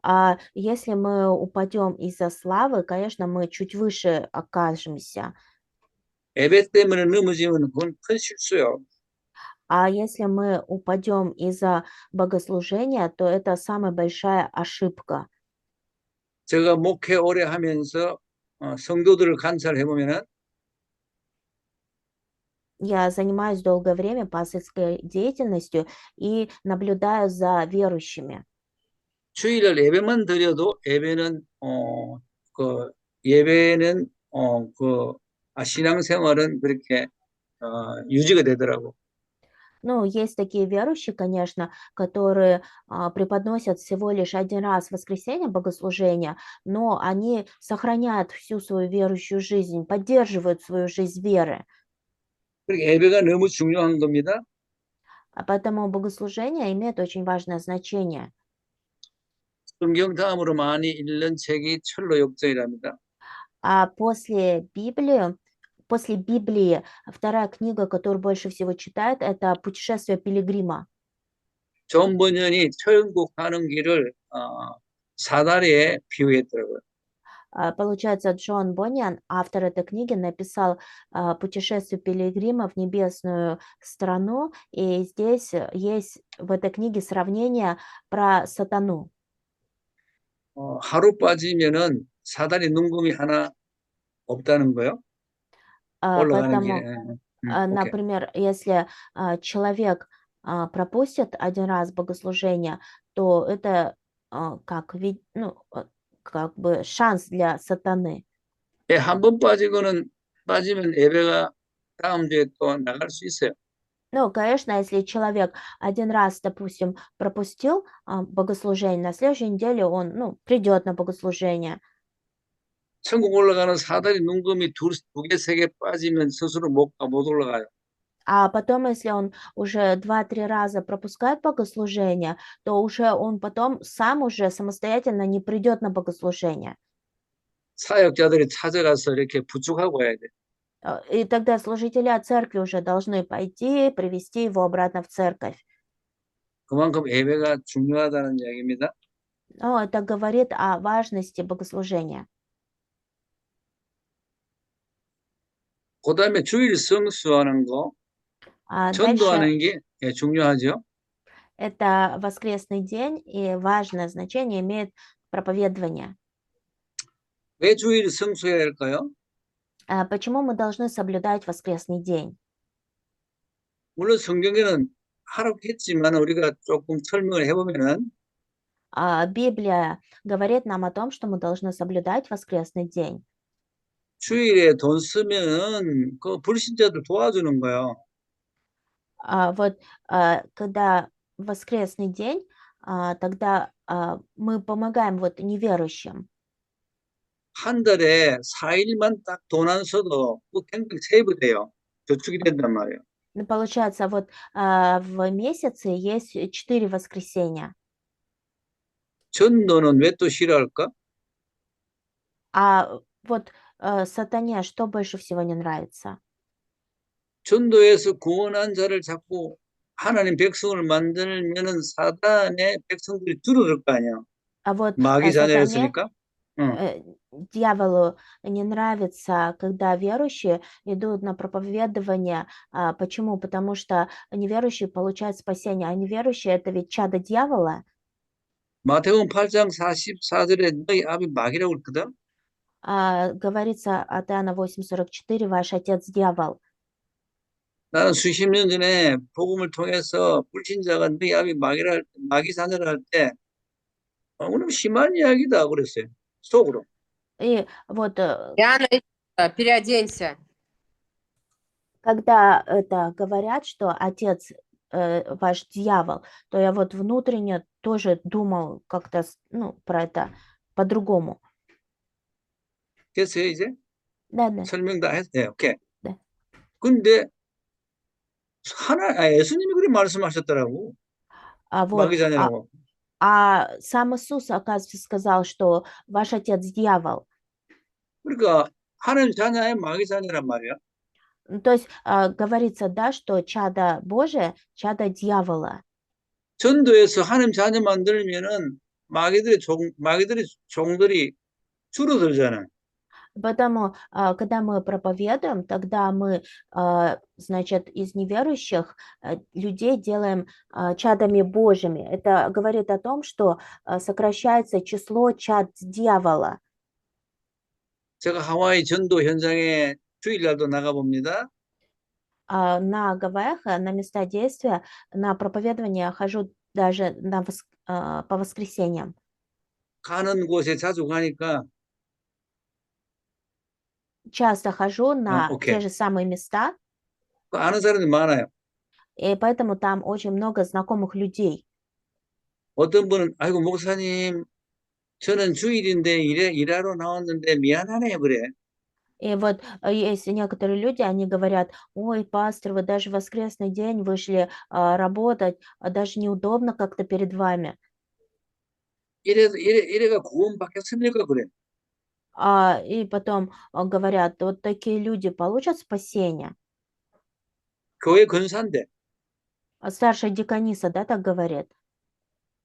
А если мы упадем из-за славы, конечно, мы чуть выше окажемся. 예배 때문에 넘어지면 그건 큰 실수요. А если мы упадем из-за богослужения, то это самая большая ошибка. 제가 목회 오래 하면서 성도들을 관찰해 보면은 Я занимаюсь долгое время пастырской деятельностью и наблюдаю за верующими. 주일날 예배만 드려도 예배는 신앙생활은 그렇게 유지가 되더라고. Ну, есть такие верующие, конечно, которые преподносят всего лишь один раз в воскресенье богослужения, но они сохраняют всю свою верующую жизнь, поддерживают свою жизнь веры. 그러니까 예배가 너무 중요한 겁니다. А поэтому богослужение имеет очень важное значение. 성경 다음으로 많이 읽는 책이 철로 역정이랍니다. А после Библии, вторая книга, которую больше всего читают, это «Путешествие пилигрима». 존 번연이 천국 가는 길을 사다리에 비유했더라고요. Получается, Джон Бонниан, автор этой книги, написал «Путешествие пилигрима в небесную страну», и здесь есть в этой книге сравнение про сатану. 하루 빠지면은 사다리 눈금이 하나 없다는 거요. 올라가는 Поэтому, 길에. 오케이. например, если человек пропустит один раз богослужение, то это как бы шанс для сатаны. 예, 한 번 빠지면 예배가 다음 주에 또 나갈 수 있어요. Ну, конечно, если человек один раз, допустим, пропустил богослужение, на следующей неделе он, придет на богослужение. 천국 올라가는 사다리 눈금이 두 개, 세 개 빠지면 스스로 못 올라가요. А потом, если он уже 2-3 раза пропускает богослужение, то уже он потом сам уже самостоятельно не придет на богослужение. 사역자들이 찾아가서 이렇게 부축하고 와야 돼. И тогда служители церкви уже должны пойти, привести его обратно в церковь. 그만큼 예배가 중요하다는 이야기입니다. Но это говорит о важности богослужения. 그다음에 주일 성수하는 거, Дальше 전도하는 게 중요하죠. это воскресный день, и важное значение имеет проповедование. 왜 주일 성수해야 할까요? Почему мы должны соблюдать воскресный день? 물론 성경에는 하라고 했지만 우리가 조금 설명을 해보면은 Библия говорит нам о том, что мы должны соблюдать воскресный день. 주일에 돈 쓰면은 그 불신자들 도와주는 거예요. Вот когда воскресный день, тогда мы помогаем вот неверующим. 한 달에 4일만 딱 돈 안 써도 그 굉장히 세이브 돼요. 저축이 된단 말이에요. Ну, получается, вот в месяце есть 4 воскресенья. 전도는 왜 또 싫어할까? А вот сатане что больше всего не нравится? 전도에서 구원한 자를 자꾸 하나님 백성을 만들면은 사단의 백성들이 줄어들 거 아니야. А вот 마귀 сатане, 자녀였으니까. 응. дьяволу не нравится, когда верующие идут на проповедование. Почему? Потому что неверующие получают спасение, а неверующие — это ведь чадо дьявола. 마태복음 8장 44절에 너희 아비 마귀라고 그랬거든. Говорится от Иоанна 8:44, ваш отец дьявол. 나는 수십 년 전에 복음을 통해서 불신자가 너희 아비 마귀 자녀를 할 때 너무 심한 이야기다 그랬어요. 속으로. И вот Диана, переоденься. когда это говорят, что отец ваш дьявол, то я вот внутренне тоже думал как-то, про это по-другому. 됐어요, 이제? Да. 설명 다 했어요. 오케이. 네. 근데 예수님이 그렇게 말씀하셨더라고. Вот, 마귀 자녀라고. сам Иисус, оказывается, сказал, что ваш отец дьявол. 그러니까 하나님 자녀의 마귀 자녀란 말이야. То есть говорится, да, что чадо Божие, чадо дьявола. 전도에서 하나님 자녀 만들면은 마귀들의 종들이 줄어들잖아. Поэтому, когда мы проповедуем, тогда мы, значит, из неверующих людей делаем чадами Божьими. Это говорит о том, что сокращается число чад дьявола. 제가 하와이 전도 현장에 주일날도 나가봅니다. На Гавайях, на места действия, на проповедование хожу даже по воскресеньям. 가는 곳에 자주 가니까 Часто хожу на окей. те же самые места, 아는 사람들이 많아요. и поэтому там очень много знакомых людей. 어떤 분은 아이고 목사님 저는 주일인데 일하러 나왔는데 미안하네요 그래. И вот есть некоторые люди, они говорят: ой, пастор, вы даже в воскресный день вышли работать, даже неудобно как-то перед вами. 이래가 구원받겠습니까? 그래. И потом говорят, вот такие люди получат спасение. 교회 근사인데 Старшая диканиса, да, так говорит.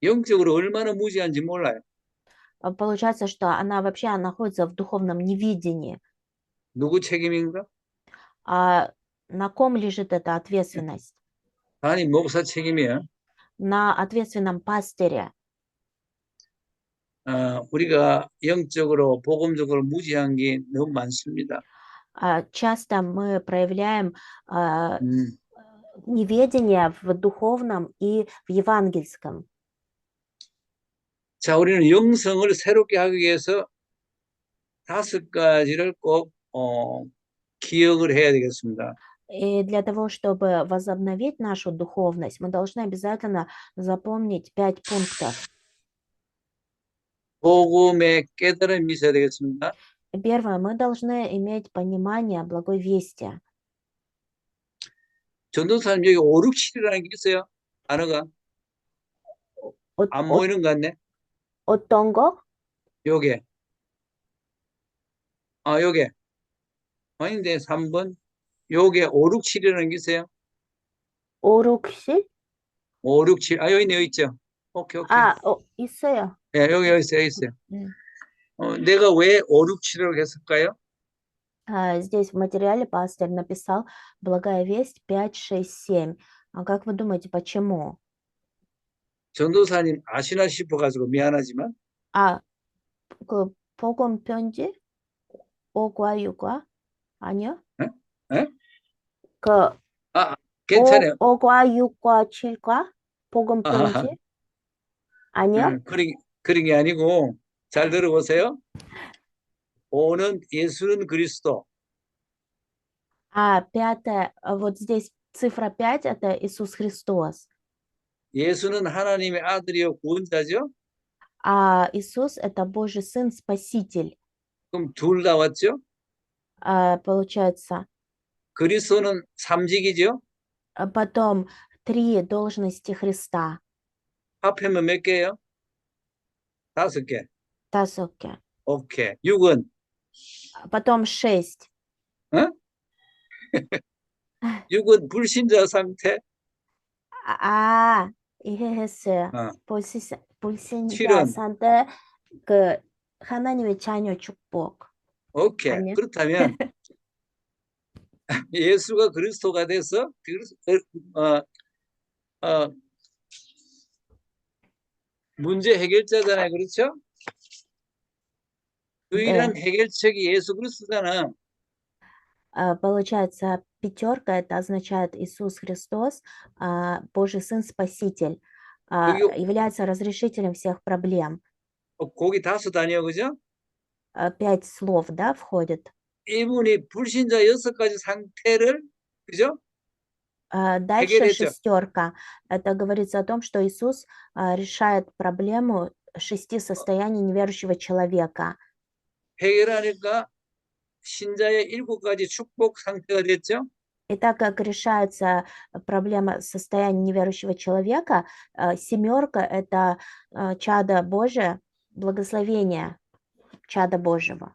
영적으로 얼마나 무지한지 몰라요. Получается, что она вообще находится в духовном невидении. 누구 책임인가? А на ком лежит эта ответственность? 아니, 목사 책임이야. На ответственном пастыре. 우리가 영적으로, 복음적으로 무지한 게 너무 많습니다. Часто мы проявляем 음, неведение в духовном и в евангельском. 자, 우리는 영성을 새롭게 하기 위해서 5가지를 꼭 기억을 해야 되겠습니다. И для того, чтобы возобновить нашу духовность, мы должны обязательно запомнить 5 пунктов. 복음의 깨달음이 있어야 되겠습니다. Первое, мы должны иметь понимание благой вести. 전도사님 여기 5, 6, 7이라는 게 있어요. 단어가 안 보이는 것 같네. 어떤 거? 요게. 요게. 아닌데 3번. 요게 5, 6, 7이라는 게 있어요. 5, 6, 7? 5, 6, 7. 여기 있네요, 있죠. 오케이. 있어요. 예, 여기 있어요. 음. 내가 왜 5, 6, 7이라고 했을까요? Здесь в материале пастор написал «Благая весть 5, 6, 7». А как вы думаете, почему? 전도사님 아시나 싶어가지고 미안하지만 그 복음 편지 5과 6과 아니요? 에? 그 괜찮아요. 5과 6과 7과 복음 편지 아니요? 그런 게 아니고 잘 들어보세요. 5는 예수는 그리스도. 5, вот здесь цифра 5 это Иисус Христос. 예수는 하나님의 아들이요 구원자죠. А Иисус это Божий Сын, Спаситель. 그럼 둘 다 왔죠. Получается. 그리스도는 삼직이죠. Потом 3 должности Христа. 합하면 몇 개예요? 5개. 5개. 오케이. 6은? Потом 6. 6은 불신자 상태. 이해했어요. 불신자 칠은? 상태 그 하나님의 자녀 축복. 오케이. 아니요? 그렇다면 예수가 그리스도가 돼서 문제 해결자잖아요. 그렇죠? 유일한 해결책이 예수 그리스도잖아. Получается, 5 это означает Иисус Христос, Божий Сын, Спаситель, является разрешителем всех проблем. 거기 5 단위요, 그죠? 5 слов, да, входит. 이분이 불신자 6가지 상태를, 그죠? Дальше 해결했죠. 6. Это говорится о том, что Иисус решает проблему 6 состояний неверующего человека. 해결하니까 신자의 7가지 축복 상태가 됐죠. И так как решается проблема состояния неверующего человека, 7 это чадо Божие, благословение чада Божьего.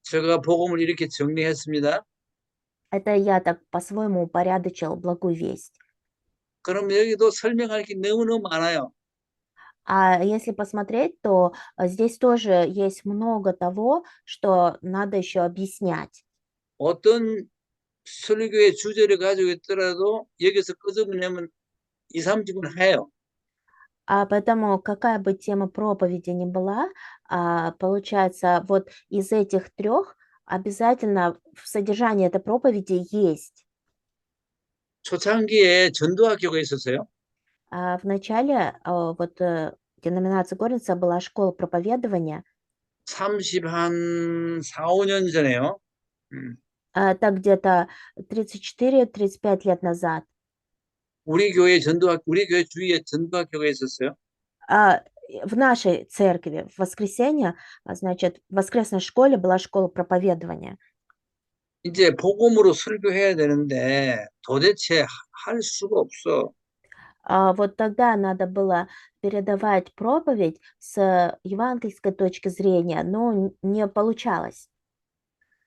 제가 복음을 이렇게 정리했습니다. Это я так по-своему упорядочил благую весть. 그럼 여기도 설명할 게 너무너무 많아요. А если посмотреть, то здесь тоже есть много того, что надо еще объяснять. 어떤 설교의 주제를 가지고 있더라도 여기서 끄집어내면 2, 30분 해요. Поэтому какая бы тема проповеди ни была, получается, вот из этих 3 обязательно в содержании этой проповеди есть. 초창기에 전도학교가 있었어요. В начале вот деноминации Горница была школа проповедования. 30한 4, 5년 전에요. Так где-то 34-35 лет назад. 우리 교회 주위에 전도학교가 있었어요. В нашей церкви в воскресенье, значит, в воскресной школе была школа проповедования. 이제 복음으로 설교해야 되는데 도대체 할 수가 없어. Вот тогда надо было передавать проповедь с евангельской точки зрения, но не получалось.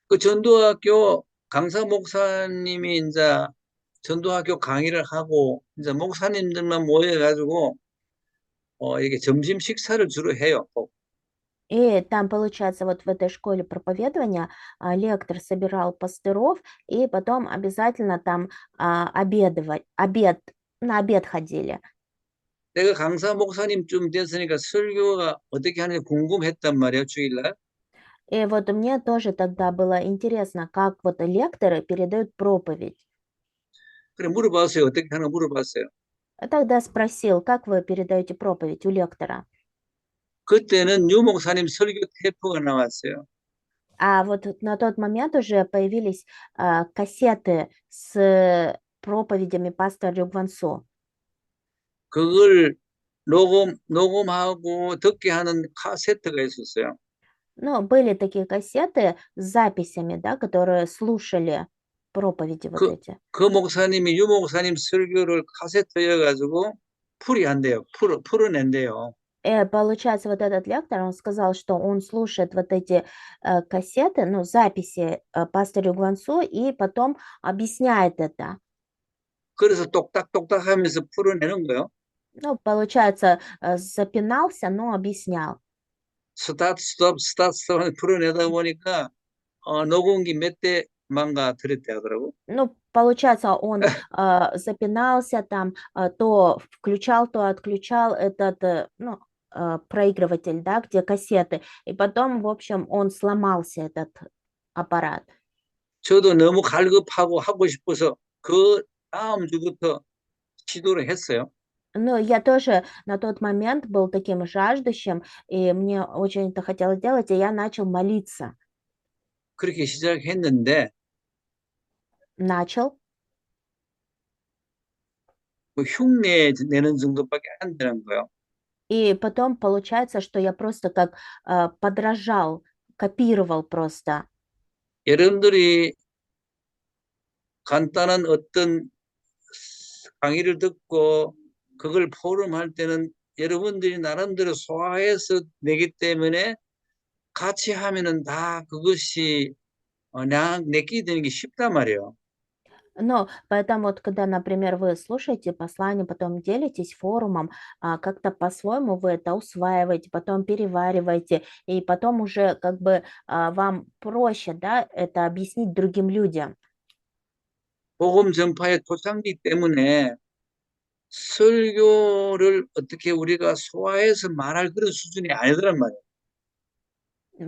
그 전도학교 강사 목사님이 이제 전도학교 강의를 하고 이제 목사님들만 모여가지고 이게 점심 식사를 주로 해요. И там, получается, вот в этой школе проповедования лектор собирал пастыров, и потом обязательно там на обед ходили. 내가 강사 목사님쯤 됐으니까 설교가 어떻게 하는지 궁금했단 말이에요, 주일날. И вот мне тоже тогда было интересно, как вот лекторы передают проповедь. 그래 물어봤어요. 어떻게 하나 물어봤어요. Я тогда спросил, как вы передаете проповедь у лектора? 그때는 유 목사님 설교 테이프가 나왔어요. А вот на тот момент уже появились кассеты с проповедями пастора Рюгвансо. 그걸 녹음하고 듣게 하는 카세트가 있었어요. Ну, были такие кассеты с записями, да, которые слушали проповеди вот 그, эти. 그 목사님이 유 목사님 설교를 카세트여가지고 풀이한대요. 풀어낸대요. Получается, вот этот лектор, он сказал, что он слушает вот эти кассеты, ну, записи пастора Рюгвансо, и потом объясняет это. 그래서 똑딱똑딱 하면서 풀어내는 거예요. Ну, получается, запинался, но объяснял. 스타트, 스톱 풀어내다 보니까 녹음기 몇 대만가 들었대 하더라고. Ну, получается, он запинался там, то включал, то отключал этот, ну, проигрыватель, да, где кассеты. И потом, в общем, он сломался, этот аппарат. 저도 너무 갈급하고 하고 싶어서 그 다음 주부터 시도를 했어요. Ну, я тоже на тот момент был таким жаждущим, и мне очень это хотелось делать, и я начал молиться. 그렇게 시작했는데 Начал. 그 흉내 내는 정도밖에 안 되는 거예요. И потом получается, что я просто как подражал, копировал просто. 여러분들이 간단한 어떤 강의를 듣고 그걸 포럼할 때는 여러분들이 나름대로 소화해서 내기 때문에 같이 하면은 다 그것이 내끼 되는 게 쉽단 말이에요. Но поэтому вот когда, например, вы слушаете послание, потом делитесь форумом, как-то по-своему вы это усваиваете, потом перевариваете, и потом уже как бы вам проще, да, это объяснить другим людям. 복음 전파의 초창기 때문에 설교를 어떻게 우리가 소화해서 말할 그런 수준이 아니더란 말이에요.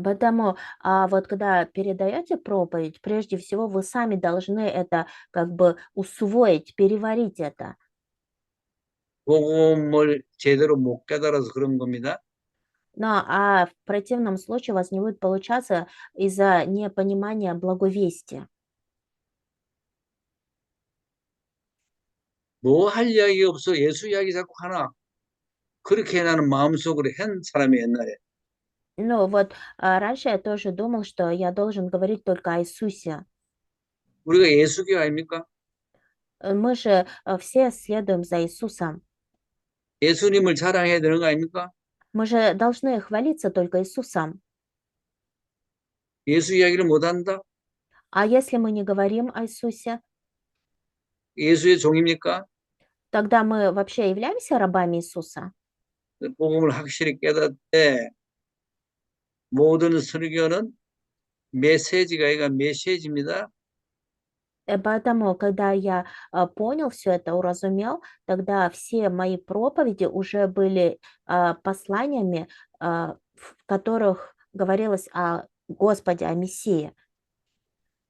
Поэтому вот когда передаете проповедь, прежде всего вы сами должны это как бы усвоить, переварить это. 복음을 제대로 못 깨달아서 그런 겁니다. Ну, а в противном случае у вас не будет получаться из-за непонимания благовестия. 뭐 할 이야기 없어 예수 이야기 자꾸 하나. 그렇게 나는 마음속으로 한 사람이 옛날에. Ну, вот раньше я тоже думал, что я должен говорить только о Иисусе. 우리가 예수교 아닙니까? Мы же все следуем за Иисусом. 예수님을 자랑해야 되는 거 아닙니까? Мы же должны хвалиться только Иисусом. 예수 이야기를 못한다? А если мы не говорим о Иисусе, 예수의 종입니까? тогда мы вообще являемся рабами Иисуса? 복음을 확실히 깨닫되 모든 설교는 메시지가 아니라 메시지입니다. Поэтому, когда я понял все это, уразумел, тогда все мои проповеди уже были посланиями, в которых говорилось о Господе, о Мессии.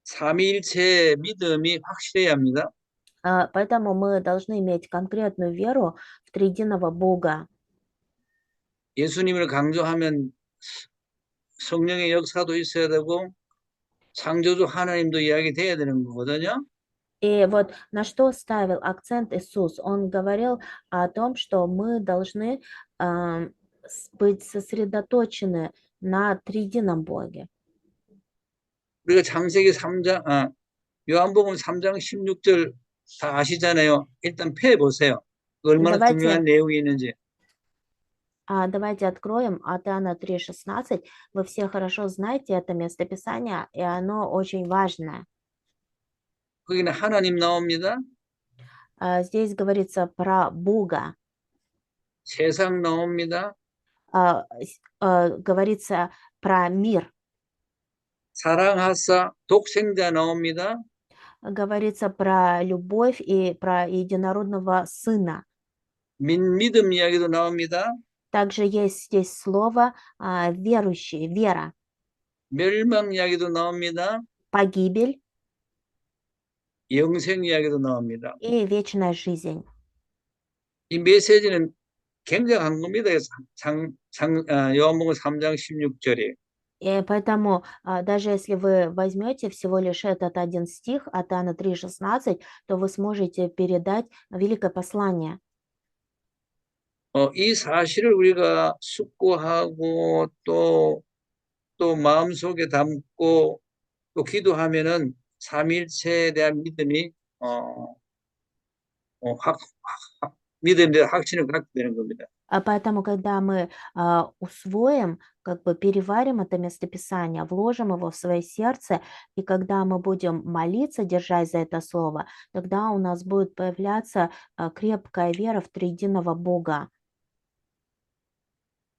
삼위일체의 믿음이 확실해야 합니다. Поэтому мы должны иметь конкретную веру в триединого Бога. 예수님을 강조하면 성령의 역사도 있어야 되고 창조주 하나님도 이야기돼야 되는 거거든요. И вот на что ставил акцент Иисус? Он говорил о том, что мы должны быть сосредоточены на триедином Боге. 우리가 창세기 3장, 요한복음 3장 16절 다 아시잖아요. 일단 펴 보세요. 얼마나 Давайте, 중요한 내용이 있는지. давайте откроем от Иоанна 3:16. Вы все хорошо знаете это местописание, и оно очень важное. 거기는 하나님 나옵니다. Здесь говорится про Бога, 세상 나옵니다. говорится про мир, 사랑하사 독생자 나옵니다. говорится про любовь и про единородного Сына. 믿음 이야기도 나옵니다. Также есть здесь слово верующий, вера, 멸망 이야기도 나옵니다. погибель 영생 이야기도 나옵니다. и вечная жизнь. 이 메시지는 굉장한 겁니다. 요한복음 3장 16절에. И поэтому, даже если вы возьмете всего лишь этот один стих от Иоанна 3:16, то вы сможете передать великое послание. 이 사실을 우리가 숙고하고 또 마음속에 담고 또 기도하면은 삼일체에 대한 믿음이 믿음에 대한 확신을 갖게 되는 겁니다. Поэтому, когда мы усвоим, как бы переварим это местописание, вложим его в свое сердце, и когда мы будем молиться, держась за это слово, тогда у нас будет появляться крепкая вера в триединого Бога.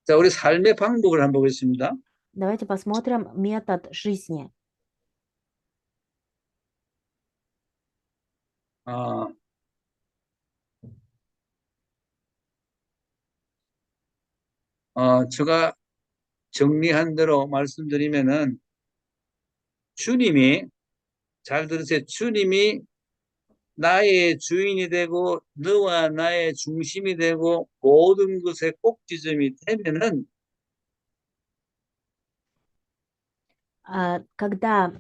자, 우리 삶의 방법을 한번 보겠습니다. Давайте посмотрим метод жизни. 제가 정리한 대로 말씀드리면은 주님이, 잘 들으세요. 주님이 나의 주인이 되고 너와 나의 중심이 되고 모든 것의 꼭지점이 되면은 Когда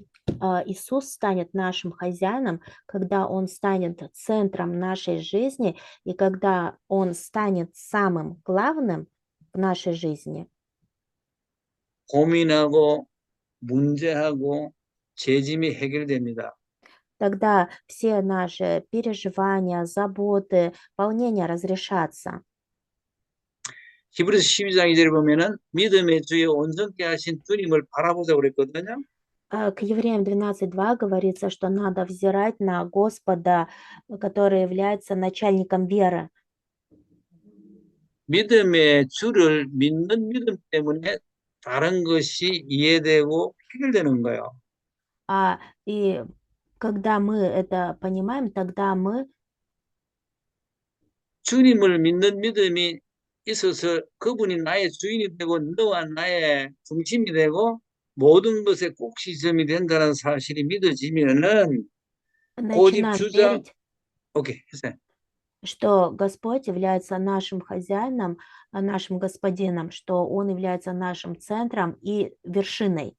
Иисус станет нашим хозяином, когда Он станет центром нашей жизни, и когда Он станет самым главным в нашей жизни, 고민하고 문제하고 죄짐이 해결됩니다. тогда все наши переживания, заботы, волнения разрешатся. 히브리서 12장 2절에 보면은 믿음의 주에 온전케 하신 주님을 바라보자고 그랬거든요. К Евреям 12:2 говорится, что надо взирать на Господа, который является начальником веры. 믿음의 주를 믿는 믿음 때문에 다른 것이 이해되고 해결되는 거예요. И когда мы это понимаем, тогда мы 주님을 믿는 믿음이 있어서 그분이 나의 주인이 되고 너와 나의 중심이 되고 모든 것의 꼭지점이 된다는 사실이 믿어지면은 고집 начинаем 주장, верить, 오케이, 했어요. что Господь является нашим хозяином, нашим господином, что Он является нашим центром и вершиной.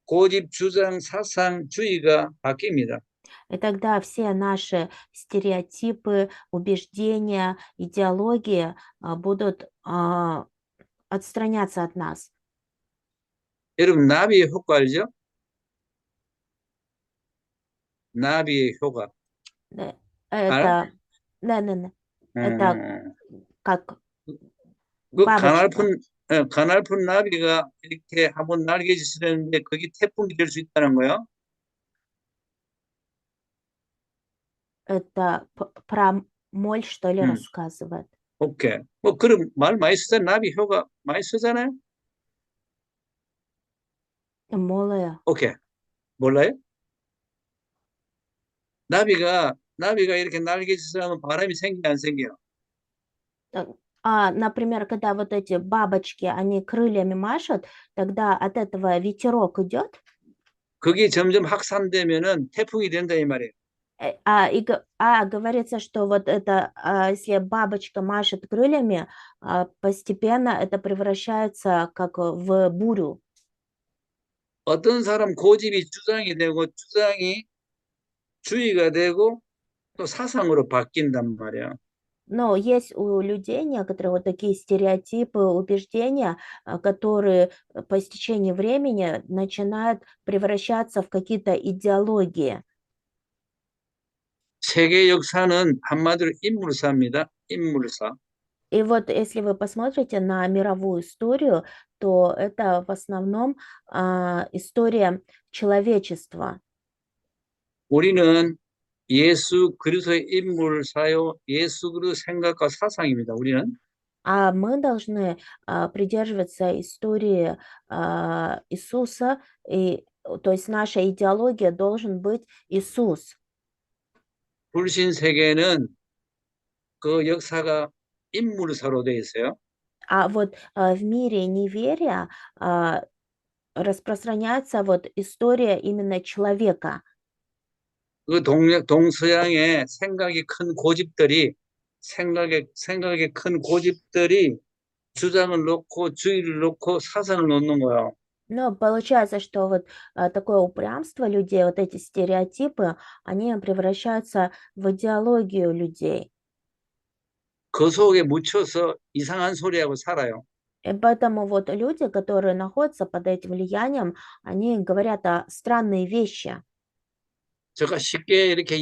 고집 주장 사상주의가 바뀝니다. И тогда все наши стереотипы, убеждения, идеологии будут отстраняться от нас. 여러분 나비의 효과 알죠? 나비의 효과. Да, 알아? да. Это как 그 бабочка. 가날픈 나비가 이렇게 한번 날개짓을 그게 태풍이 될 수 있다는 거예요. Это про моль, что ли, 음. рассказывает. 오케이. 뭐 그런 말 많이 쓰잖아요. 나비 효과 많이 쓰잖아요. Молая. 오케이. 몰라요? 나비가 이렇게 날개짓을 하면 바람이 생겨 안 생겨요? Например, когда вот эти бабочки, они крыльями машут, тогда от этого ветерок идет, 그게 점점 확산되면은 태풍이 된다 이 말이에요. говорится, что вот это, если бабочка машет крыльями, постепенно это превращается как в бурю. 어떤 사람 고집이 주장이 되고 주장이 주의가 되고 또 사상으로 바뀐단 말이에요. Но есть у людей некоторые вот такие стереотипы, убеждения, которые по истечении времени начинают превращаться в какие-то идеологии. 세계 역사는 한마디로 인물사입니다. 인물사. И вот если вы посмотрите на мировую историю, то это в основном история человечества. 우리는 예수 그리스도의 인물사요. 예수 그리스도 생각과 사상입니다. 우리는. А мы должны придерживаться истории Иисуса, то есть наша идеология должен быть Иисус. 불신 세계는 그 역사가 인물사로 되어 있어요. А вот в мире неверия распространяется вот история именно человека. 그 동서양의 생각이 큰 고집들이 생각에 큰 고집들이 주장을 놓고 주의를 놓고 사상을 놓는 거예요. Но получается, что вот такое упрямство людей, вот эти стереотипы, они превращаются в идеологию людей. 그 속에 묻혀서 이상한 소리하고 살아요. И поэтому вот люди, которые находятся под этим влиянием, они говорят странные вещи. 제가 쉽게 이렇게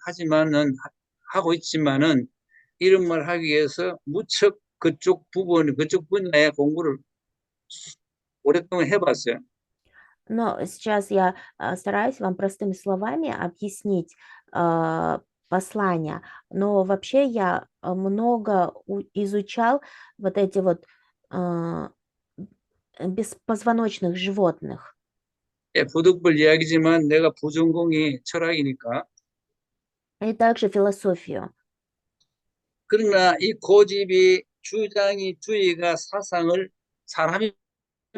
하지만은 하고 있지만은 이런 말 하기 위해서 무척 그쪽 분야의 공부를 오랫동안 해봤어요. Но сейчас я стараюсь вам простыми словами объяснить послание. Но вообще я много изучал вот эти вот а, беспозвоночных животных. 예, 부득불 이야기지만 내가 부전공이 철학이니까. И также философию. 그러나 이 고집이 주의가 사상을 사람이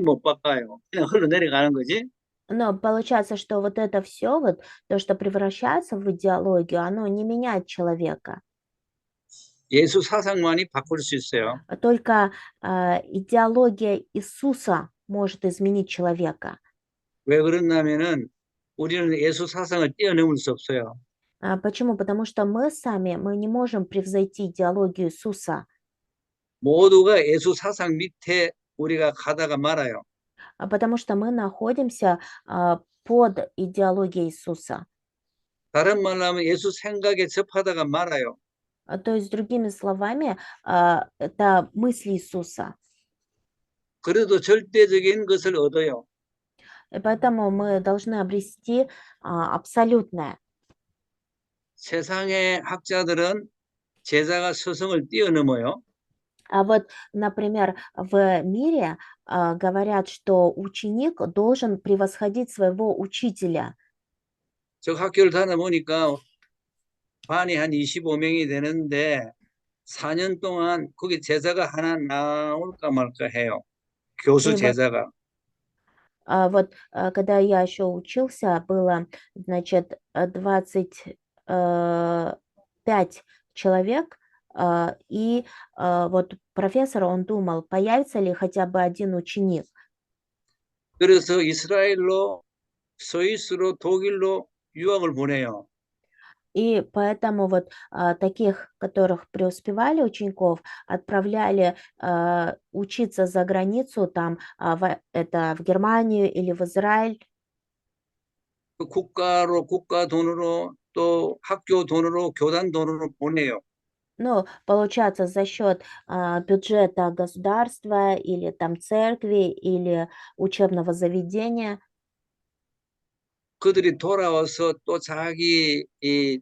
못 바꿔요. 그냥 흘러내려가는 거지. Но получается, что вот это все, вот то, что превращается в идеологию, оно не меняет человека. 예수 사상만이 바꿀 수 있어요. Только идеология Иисуса может изменить человека. 왜 그러냐면은 우리는 예수 사상을 뛰어넘을 수 없어요. Почему? Потому что мы сами, мы не можем превзойти идеологию Иисуса. 모두가 예수 사상 밑에 우리가 가다가 말아요. Потому что мы находимся под идеологией Иисуса. 다른 말로 하면 예수 생각에 접하다가 말아요. То есть, другими словами, это мысли Иисуса. 그래도 절대적인 것을 얻어요. И поэтому мы должны обрести абсолютное. 세상의 학자들은 제자가 스승을 뛰어넘어요. А вот, например, в мире говорят, что ученик должен превосходить своего учителя. 저 학교를 다녀보니까 반이 한 25명이 되는데 4년 동안 거기 제자가 하나 나올까 말까 해요. 교수 И вот, 제자가. когда я еще учился, было, значит, 25 человек, и вот профессор, он думал, появится ли хотя бы один ученик. 그래서 이스라엘로, 스위스로, 독일로 유학을 보내요. И поэтому вот таких, которых преуспевали учеников, отправляли учиться за границу, там, в Германию или в Израиль. 그 국가 돈으로 또 학교 돈으로 교단 돈으로 보내요. Ну, получается, за счет бюджета государства или там церкви или учебного заведения. 그들이 돌아와서 또 자기 배운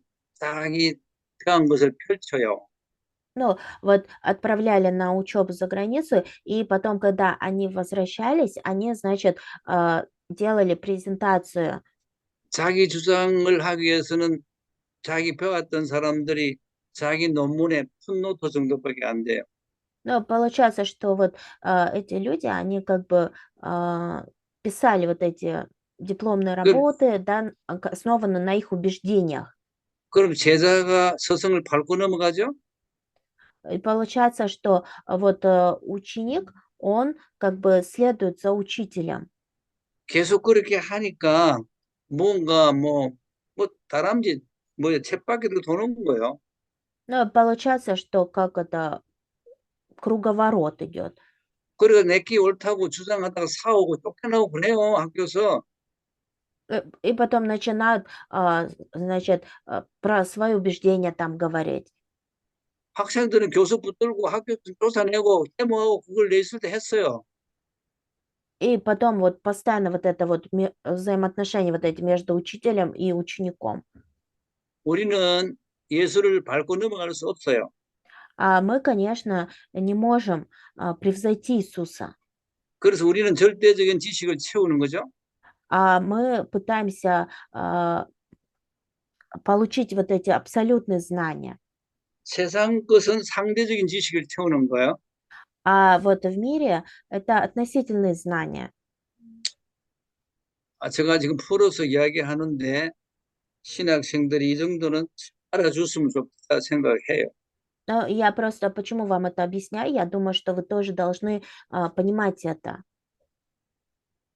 것을 펼쳐요. Ну, вот отправляли на учебу за границу, и потом, когда они возвращались, они, значит, делали презентацию. 자기 주장을 하기 위해서는 자기 배웠던 사람들이 자기 논문에 풋노트 정도밖에 안 돼요. Ну, получается, что вот эти люди, они как бы писали вот эти дипломные работы, да, основаны на их убеждениях. 그럼 제자가 스승을 밟고 넘어가죠? И получается, что вот ученик, он как бы следует за учителем. 계속 그렇게 하니까 뭔가 다람쥐 쳇바퀴를 도는 거예요. Ну, получается, что как это круговорот идет. 그래서 내끼 옳다고 주장하다가 사오고 쫓겨나고 그래요, 학교에서. И потом начинают, значит, про свои убеждения там говорить. 학생들은 교수 붙들고 학교 조사 내고 데모하고 그걸 냈을 때 했어요. И потом вот постоянно вот это вот взаимоотношения вот эти между учителем и учеником. 우리는 예수를 밟고 넘어갈 수 없어요. А мы, конечно, не можем превзойти Иисуса. 그래서 우리는 절대적인 지식을 채우는 거죠. А мы пытаемся получить вот эти абсолютные знания. 세상 것은 상대적인 지식을 채우는 거예요. А вот в мире это относительные знания. 제가 지금 풀어서 이야기하는데 신학생들이 이 정도는 알아줬으면 좋겠다 생각해요. Но я просто почему вам это объясняю? Я думаю, что вы тоже должны понимать это.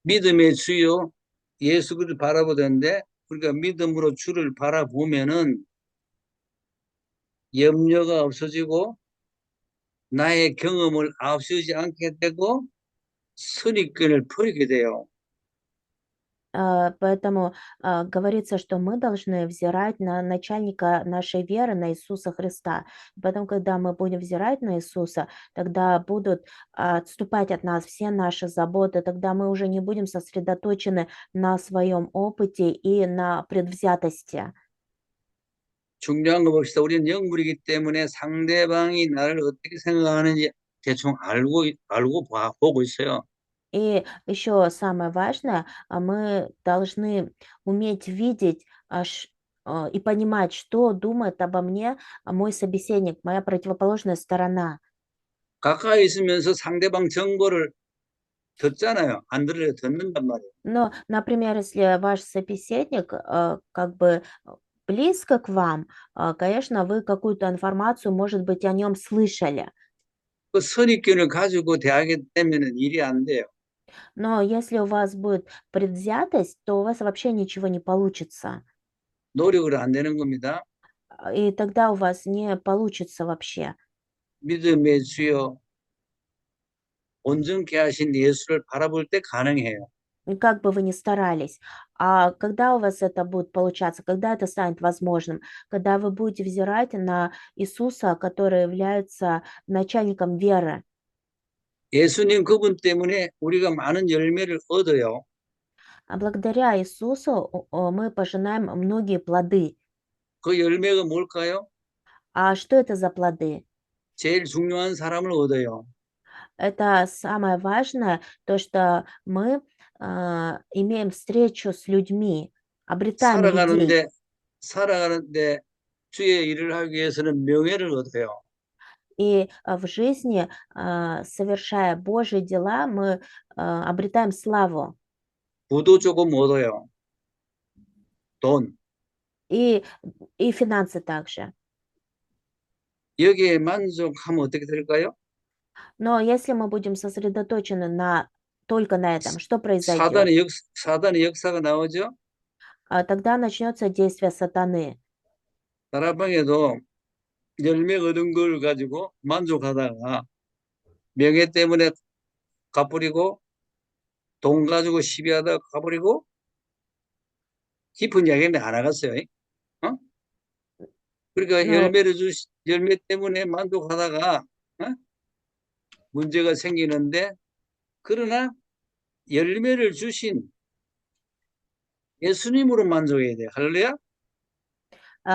믿음의 주요 예수 그리스도를 바라보던데 우리가 믿음으로 주를 바라보면은 염려가 없어지고 나의 경험을 앞세우지 않게 되고 선입견을 버리게 돼요. Поэтому говорится, что мы должны взирать на начальника нашей веры, на Иисуса Христа. Потом, когда мы будем взирать на Иисуса, тогда будут отступать от нас все наши заботы, тогда мы уже не будем сосредоточены на своем опыте и на предвзятости. 중요한 거 봅시다. 우리는 영물이기 때문에 상대방이 나를 어떻게 생각하는지 대충 보고 있어요. И еще самое важное, мы должны уметь видеть и понимать, что думает обо мне мой собеседник, моя противоположная сторона. 가까이 있으면서 상대방 정보를 듣잖아요. 안 들으려 듣는단 말이에요. Но, например, если ваш собеседник как бы близко к вам, конечно, вы какую-то информацию, может быть, о нем слышали. 그 선입견을 가지고 대하게 되면은 일이 안 돼요. Но если у вас будет предвзятость, то у вас вообще ничего не получится. 노력을 안 되는 겁니다. И тогда у вас не получится вообще. 믿음의 주여 온전케 하신 예수를 바라볼 때 가능해요. И как бы вы ни старались. А когда у вас это будет получаться, когда это станет возможным? Когда вы будете взирать на Иисуса, который является начальником веры. 예수님 그분 때문에 우리가 많은 열매를 얻어요. А благодаря Иисусу мы пожинаем многие плоды. 그 열매가 뭘까요? А что это за плоды? 제일 중요한 사람을 얻어요. Это самое важное, то, что мы имеем встречу с людьми, обретаем людей. 살아가는데 주의 일을 하기 위해서는 명예를 얻어요. И в жизни, совершая Божьи дела, мы обретаем славу 부도 조금 얻어요. 돈. и, и финансы также. 여기에 만족하면 어떻게 될까요? Но если мы будем сосредоточены только на этом, что произойдет? 사단의 역사가 나오죠. Тогда начнется действие сатаны. 다락방에도 열매 얻은 걸 가지고 만족하다가 명예 때문에 갚으리고 돈 가지고 시비하다가 갚으리고 깊은 이야기는 안 하겠어요. 어? 그러니까 네. 열매 때문에 만족하다가 문제가 생기는데 그러나 열매를 주신 예수님으로 만족해야 돼요. 할렐루야?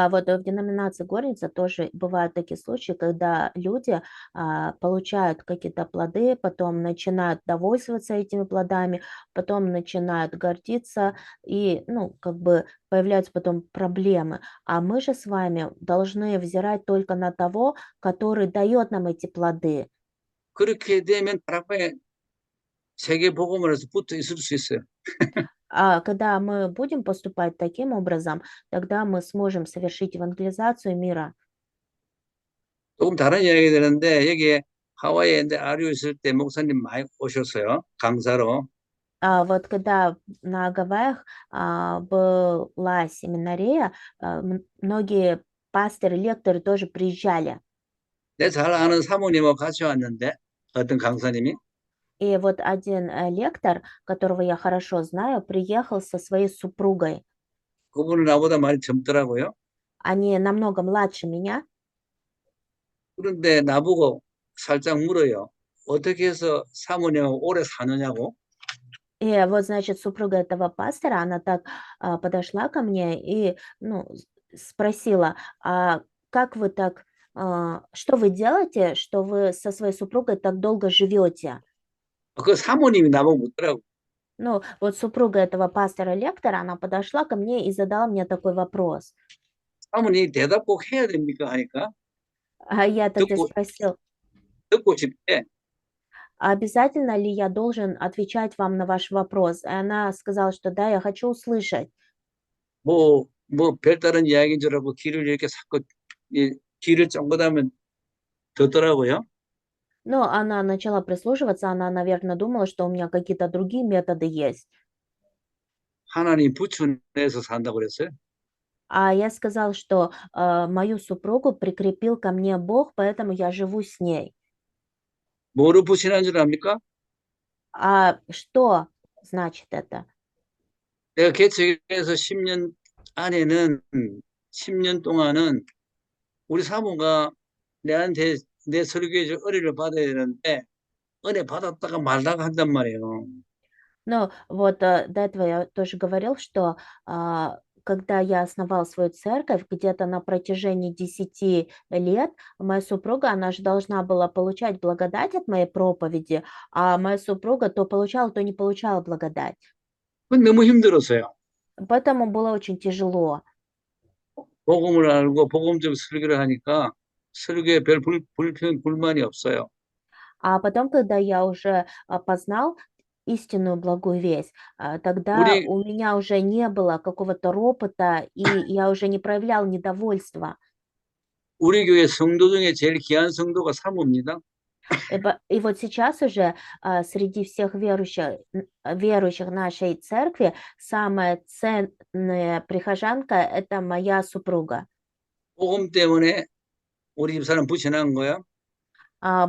Вот в деноминации Горница тоже бывают такие случаи, когда люди получают какие-то плоды, потом начинают довольствоваться этими плодами, потом начинают гордиться, и, как бы появляются потом проблемы. А мы же с вами должны взирать только на того, который дает нам эти плоды. 그렇게 되면 다락방에 세계 복음으로서 붙어 있을 수 있어요. А когда мы будем поступать таким образом, тогда мы сможем совершить евангелизацию мира. 조금 다른 이야기 되는데 여기에 하와이에 아류 있을 때 목사님 많이 오셨어요. 강사로. Вот когда на Гавайях была семинария, многие пасторы, лекторы тоже приезжали. 내 잘 아는 사모님하고 같이 왔는데 어떤 강사님이 И вот один лектор, которого я хорошо знаю, приехал со своей супругой. 그분은 나보다 많이 젊더라고요. Они намного младше меня. 그런데 나보고 살짝 물어요. 어떻게 해서 사모님하고 오래 사느냐고. И вот, значит, супруга этого пастора, она так подошла ко мне и, ну, спросила, а как вы так, что вы делаете, что вы со своей супругой так долго живете? 그 사모님이 나보고 묻더라고. Ну, вот супруга этого пастора-лектора, она подошла ко мне и задала мне такой вопрос. 사모님 대답 꼭 해야 됩니까? 하니까 А я тогда 듣고, спросил, 듣고 싶대. а обязательно ли я должен отвечать вам на ваш вопрос? И она сказала, что да, я хочу услышать. 뭐 별다른 이야기인 줄 알고 귀를 이렇게 자꾸 귀를 쫑긋하면 듣더라고요. Но она начала прислушиваться, она, наверное, думала, что у меня какие-то другие методы есть. 하나님 부천에서 산다고 그랬어요. А я сказал, что мою супругу прикрепил ко мне Бог, поэтому я живу с ней. 뭐로 부친한 줄 압니까? А что значит это? 내가 개척해서 10년 안에는 10년 동안은 우리 사모가 내한테 내 설교에 좀 은혜를 받아야 되는데 은혜 받았다가 말다가 한단 말이에요. Ну, вот до этого я тоже говорил, что когда я основал свою церковь, где-то на протяжении 10 лет, моя супруга, она же должна была получать благодать от моей проповеди, а моя супруга то получала, то не получала благодать. 그건 너무 힘들었어요. Поэтому было очень тяжело. 복음을 알고 복음적 설교를 하니까 설교에 별 불만이 없어요. А потом, когда я уже познал истинную благую весть, тогда 우리 у меня уже не было какого-то ропота, и я уже не проявлял недовольства. 우리 교회 성도 중에 제일 귀한 성도가 사모입니다. И вот сейчас уже среди всех верующих нашей церкви самая ценная прихожанка – это моя супруга. 복음 때문에 우리 집사람 부친한 거야.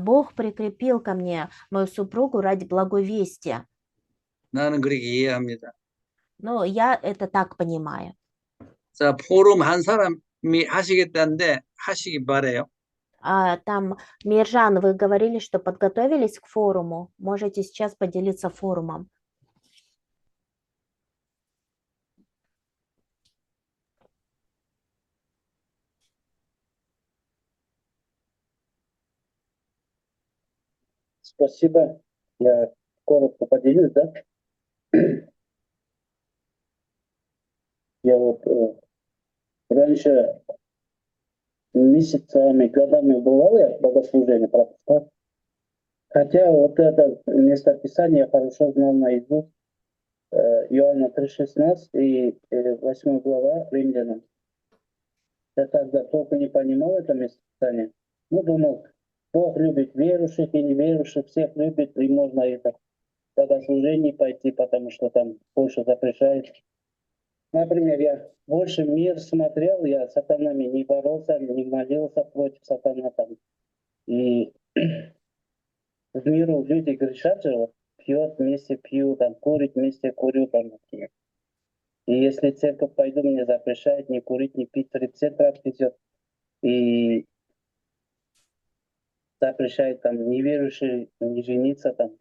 Бог прикрепил ко мне мою супругу ради благой вести. 나는 그렇게 이해합니다. Ну, я это так понимаю. 자, 포럼 한 사람이 하시겠다는데 하시기 바래요. Там, Миржан, вы говорили, что подготовились к форуму. Можете сейчас поделиться форумом. Спасибо. Я коротко поделюсь, да? Я вот раньше месяцами, годами бывал я в богослужении, пропускал. Хотя вот это местописание я хорошо знал наизусть. Иоанна 3,16 и 8 глава Римлянам. Я тогда только не понимал это местописание. Ну, думал, Бог любит верующих и неверующих, всех любит, и можно это в богослужение пойти, потому что там больше запрещает. Например, я больше мир смотрел, я с сатанами не боролся, не молился против сатана там. И в миру люди грешат же, вот, пьет вместе пью, там, курит вместе курю, там, например. И если в церковь пойду, мне запрещает не курить, не пить, 30 раз везет. И запрещает там неверующие не жениться там.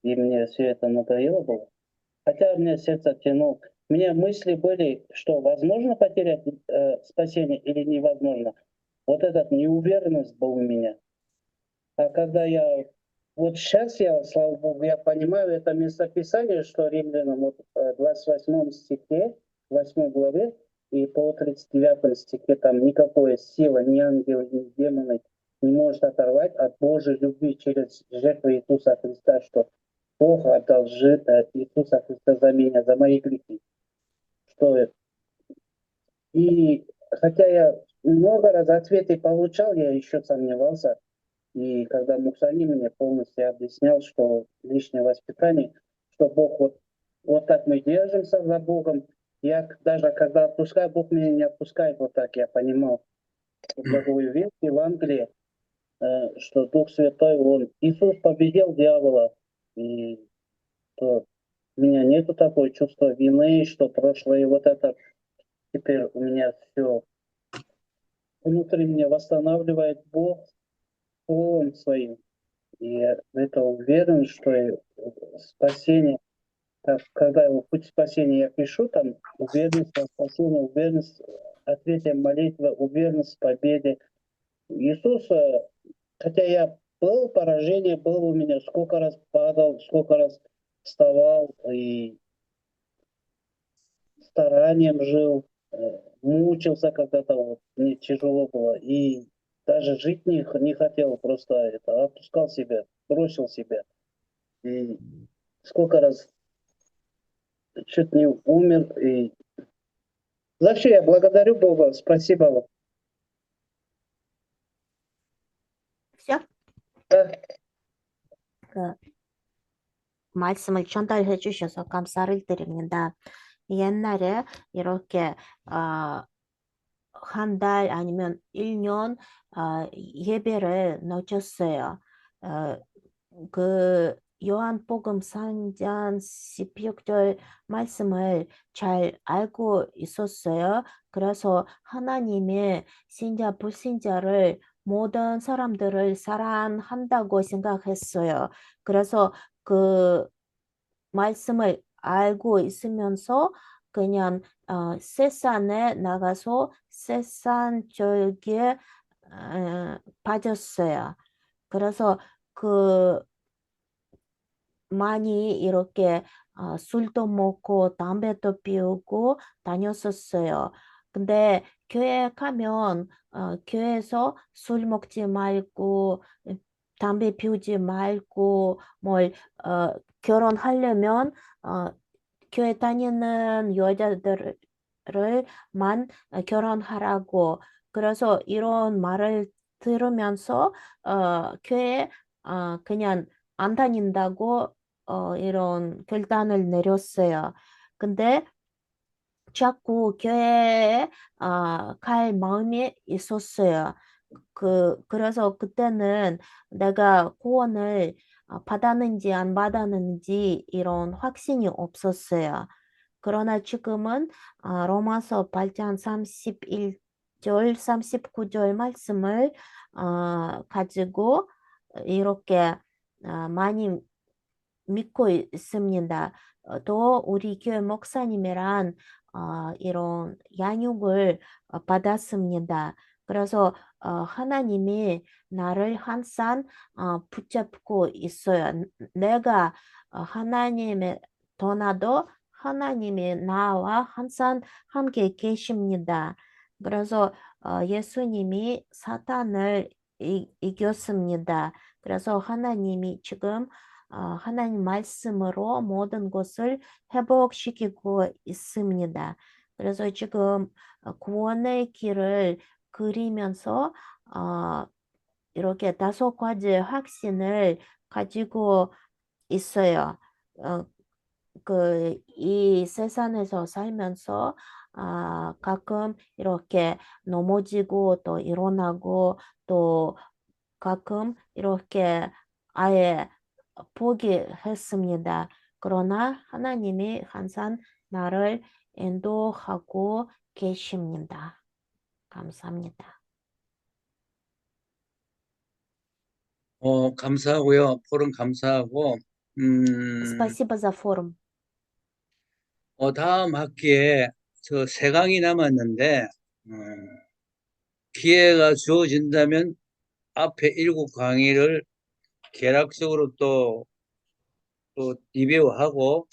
И мне все это надоело было. Хотя у меня сердце тянуло. У меня мысли были, что возможно потерять спасение или невозможно. Вот эта неуверенность была у меня. А когда я... Вот сейчас я, слава Богу, я понимаю это местописание, что Римлянам вот, 28 стихе, 8 главе и по 39 стихе там никакой сила, ни ангелы, ни демоны не может оторвать от Божьей любви через жертву Иисуса Христа, что Бог отдал Иисуса Христа за меня, за мои грехи. Что это? И хотя я много раз ответы получал, я еще сомневался. И когда Муксани мне полностью объяснял, что лишнее воспитание, что Бог вот так мы держимся за Богом. Я даже когда отпускаю, Бог меня не отпускает вот так, я понимал. Благую весть, Евангелие, что Дух Святой, Иисус победил дьявола, и что у меня нету такого чувства вины, что прошлое, и вот это теперь у меня все внутри меня восстанавливает Бог Словом Своим. И я это уверен, что спасение, когда его путь спасения я пишу, там уверенность во спасении, уверенность в ответе молитвы, уверенность в победе. Иисус, хотя я был, поражение было у меня, сколько раз падал, сколько раз вставал и старанием жил, мучился когда-то, мне тяжело было. И даже жить не хотел, просто отпускал себя, бросил себя. И сколько раз чуть не умер. И за все я благодарю Бога. Спасибо вам. Все? Да. 그 말씀을 전달해 주셔서 감사를 드립니다. 옛날에 이렇게 한 달 아니면 1년 예배를 놓쳤어요. 그 요한복음 3장 16절 말씀을 잘 알고 있었어요. 그래서 하나님의 신자, 불신자를 모든 사람들을 사랑한다고 생각했어요. 그래서 그 말씀을 알고 있으면서 그냥 세상에 나가서 세상적에 빠졌어요. 그래서 많이 이렇게 술도 먹고 담배도 피우고 다녔었어요. 근데 교회 가면 교회에서 술 먹지 말고 담배 피우지 말고 결혼하려면 교회 다니는 여자들을만 결혼하라고. 그래서 이런 말을 들으면서 교회 그냥 안 다닌다고 이런 결단을 내렸어요. 근데 자꾸 교회에 갈 마음이 있었어요. 그래서 그때는 내가 구원을 받았는지 안 받았는지 이런 확신이 없었어요. 그러나 지금은 로마서 8장 31절, 39절 말씀을 가지고 이렇게 많이 믿고 있습니다. 또 우리 교회 목사님이란 이런 양육을 받았습니다. 그래서 하나님이 나를 항상 붙잡고 있어요. 내가 하나님의 떠나도 하나님이 나와 항상 함께 계십니다. 그래서 예수님이 사탄을 이겼습니다. 그래서 하나님이 지금 하나님 말씀으로 모든 것을 회복시키고 있습니다. 그래서 지금 구원의 길을 그리면서 이렇게 5가지 확신을 가지고 있어요. 이 세상에서 살면서 가끔 이렇게 넘어지고 또 일어나고 또 가끔 이렇게 아예 포기했습니다. 그러나 하나님이 항상 나를 인도하고 계십니다. 감사합니다. 감사하고요. 포럼 감사하고, Спасибо за форум. 다음 학기에 저 3강이 남았는데, 기회가 주어진다면 앞에 7강의를 계략적으로 또 리뷰하고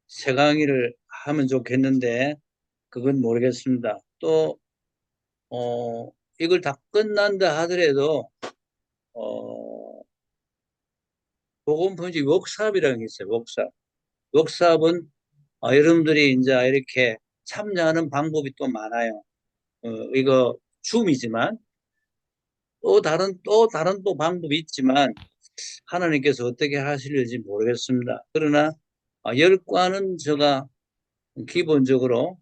3강의를 하면 좋겠는데, 그건 모르겠습니다. 또, 이걸 다 끝난다 하더라도, 복음 편지 워크숍이라는 게 있어요. 워크숍은 여러분들이 이제 이렇게 참여하는 방법이 또 많아요. 이거 줌이지만 또 다른 또 방법이 있지만 하나님께서 어떻게 하실지 모르겠습니다. 그러나 10과는 제가 기본적으로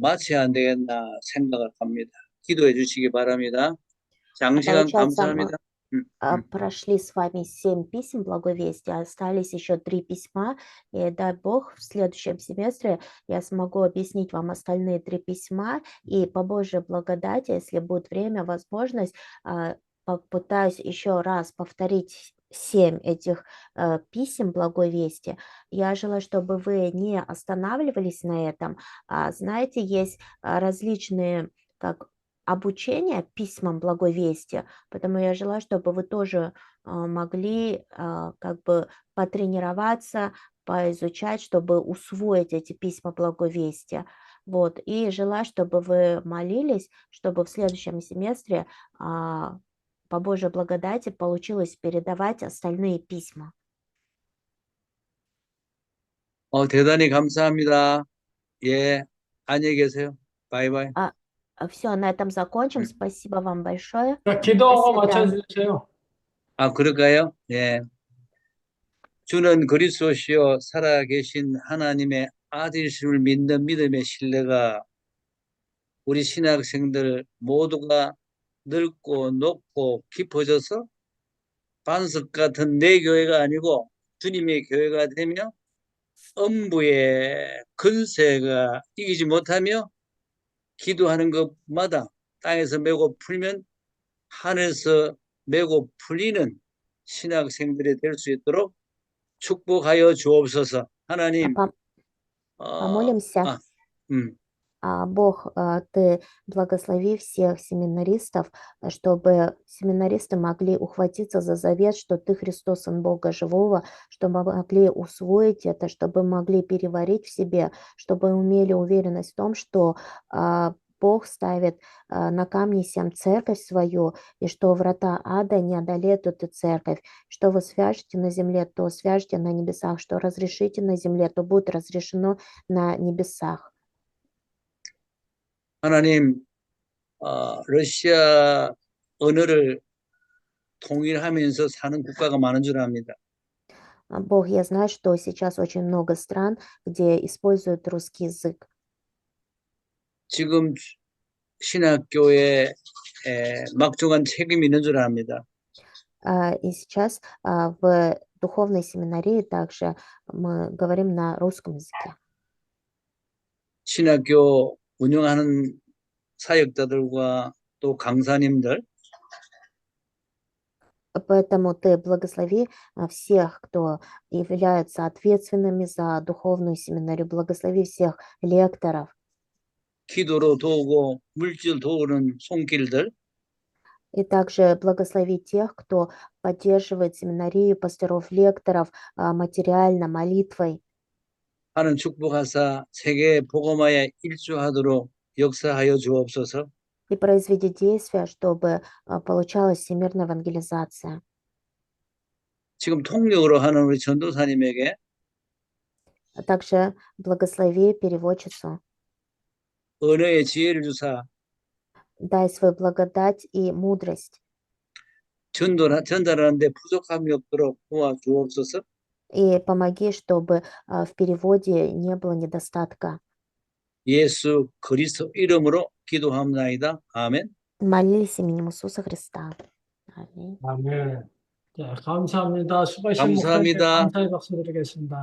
마쳐야 안 되겠나 생각을 합니다. 기도해 주시기 바랍니다. 장시간 Получается, мы 감사합니다. 음. прошли с вами 7 писем благовестия, остались еще 3 письма, и дай Бог, в следующем семестре я смогу объяснить вам остальные 3 письма, и по Божьей благодати, если будет время, возможность, попытаюсь еще раз повторить 7 этих писем благой вести. Я желаю, чтобы вы не останавливались на этом. Знаете, есть различные как обучение письмам благой вести, поэтому я желаю, чтобы вы тоже могли как бы потренироваться, поизучать, чтобы усвоить эти письма благой вести. Вот. И желаю, чтобы вы молились, чтобы в следующем семестре по Божьей благодати получилось передавать остальные письма. 대단히 감사합니다. 예, 안녕히 계세요. 바이바이. Все, на этом закончим. Спасибо вам большое. 자, 기도하고 До свидания. 맞춰주세요. 그럴까요? 예. 주는 그리스도시요 살아계신 하나님의 아들이심을 믿는 믿음의 신뢰가 우리 신학생들 모두가 넓고 높고 깊어져서 반석 같은 내 교회가 아니고 주님의 교회가 되며 음부의 근세가 이기지 못하며 기도하는 것마다 땅에서 메고 풀면 하늘에서 메고 풀리는 신학생들이 될 수 있도록 축복하여 주옵소서. 하나님, Помолимся. 음, Бог, Ты благослови всех семинаристов, чтобы семинаристы могли ухватиться за завет, что Ты Христос, Сын Бога Живого, чтобы могли усвоить это, чтобы могли переварить в себе, чтобы умели уверенность в том, что Бог ставит на камне сем церковь свою, и что врата ада не одолеют эту церковь. Что вы свяжете на земле, то свяжете на небесах, что разрешите на земле, то будет разрешено на небесах. 하나님, 러시아 언어를 통일하면서 사는 국가가 많은 줄 압니다. Бог, я знаю, что сейчас очень много стран, где используют русский язык. 지금 신학교에 막중한 책임이 있는 줄 압니다. И сейчас в духовной семинарии также мы говорим на русском языке. 신학교 운영하는 사역자들과 또 강사님들, Поэтому Ты благослови всех, кто является ответственными за духовную семинарию, благослови всех лекторов, 기도로 도우고 물질 도우는 손길들, и также благослови тех, кто поддерживает семинарию, пасторов, лекторов материально, молитвой. 하는 축복하사 세계 복음화에 일조하도록 역사하여 주옵소서. И произведи действия, чтобы получалась всемирная евангелизация. 지금 통역으로 하는 우리 전도사님에게 А также благослови переводчицу, 언어의 지혜를 주사 дай свою благодать и мудрость, 전달하는데 부족함이 없도록 도와주옵소서. и помоги, чтобы в переводе не было недостатка. 예수 그리스도 이름으로 기도합나이다. 아멘. Молились именем Иисуса Христа. Аминь. 아멘. 자, 감사합니다. 수고하신 목사님 감사합니다. 감사의 박수 드리겠습니다.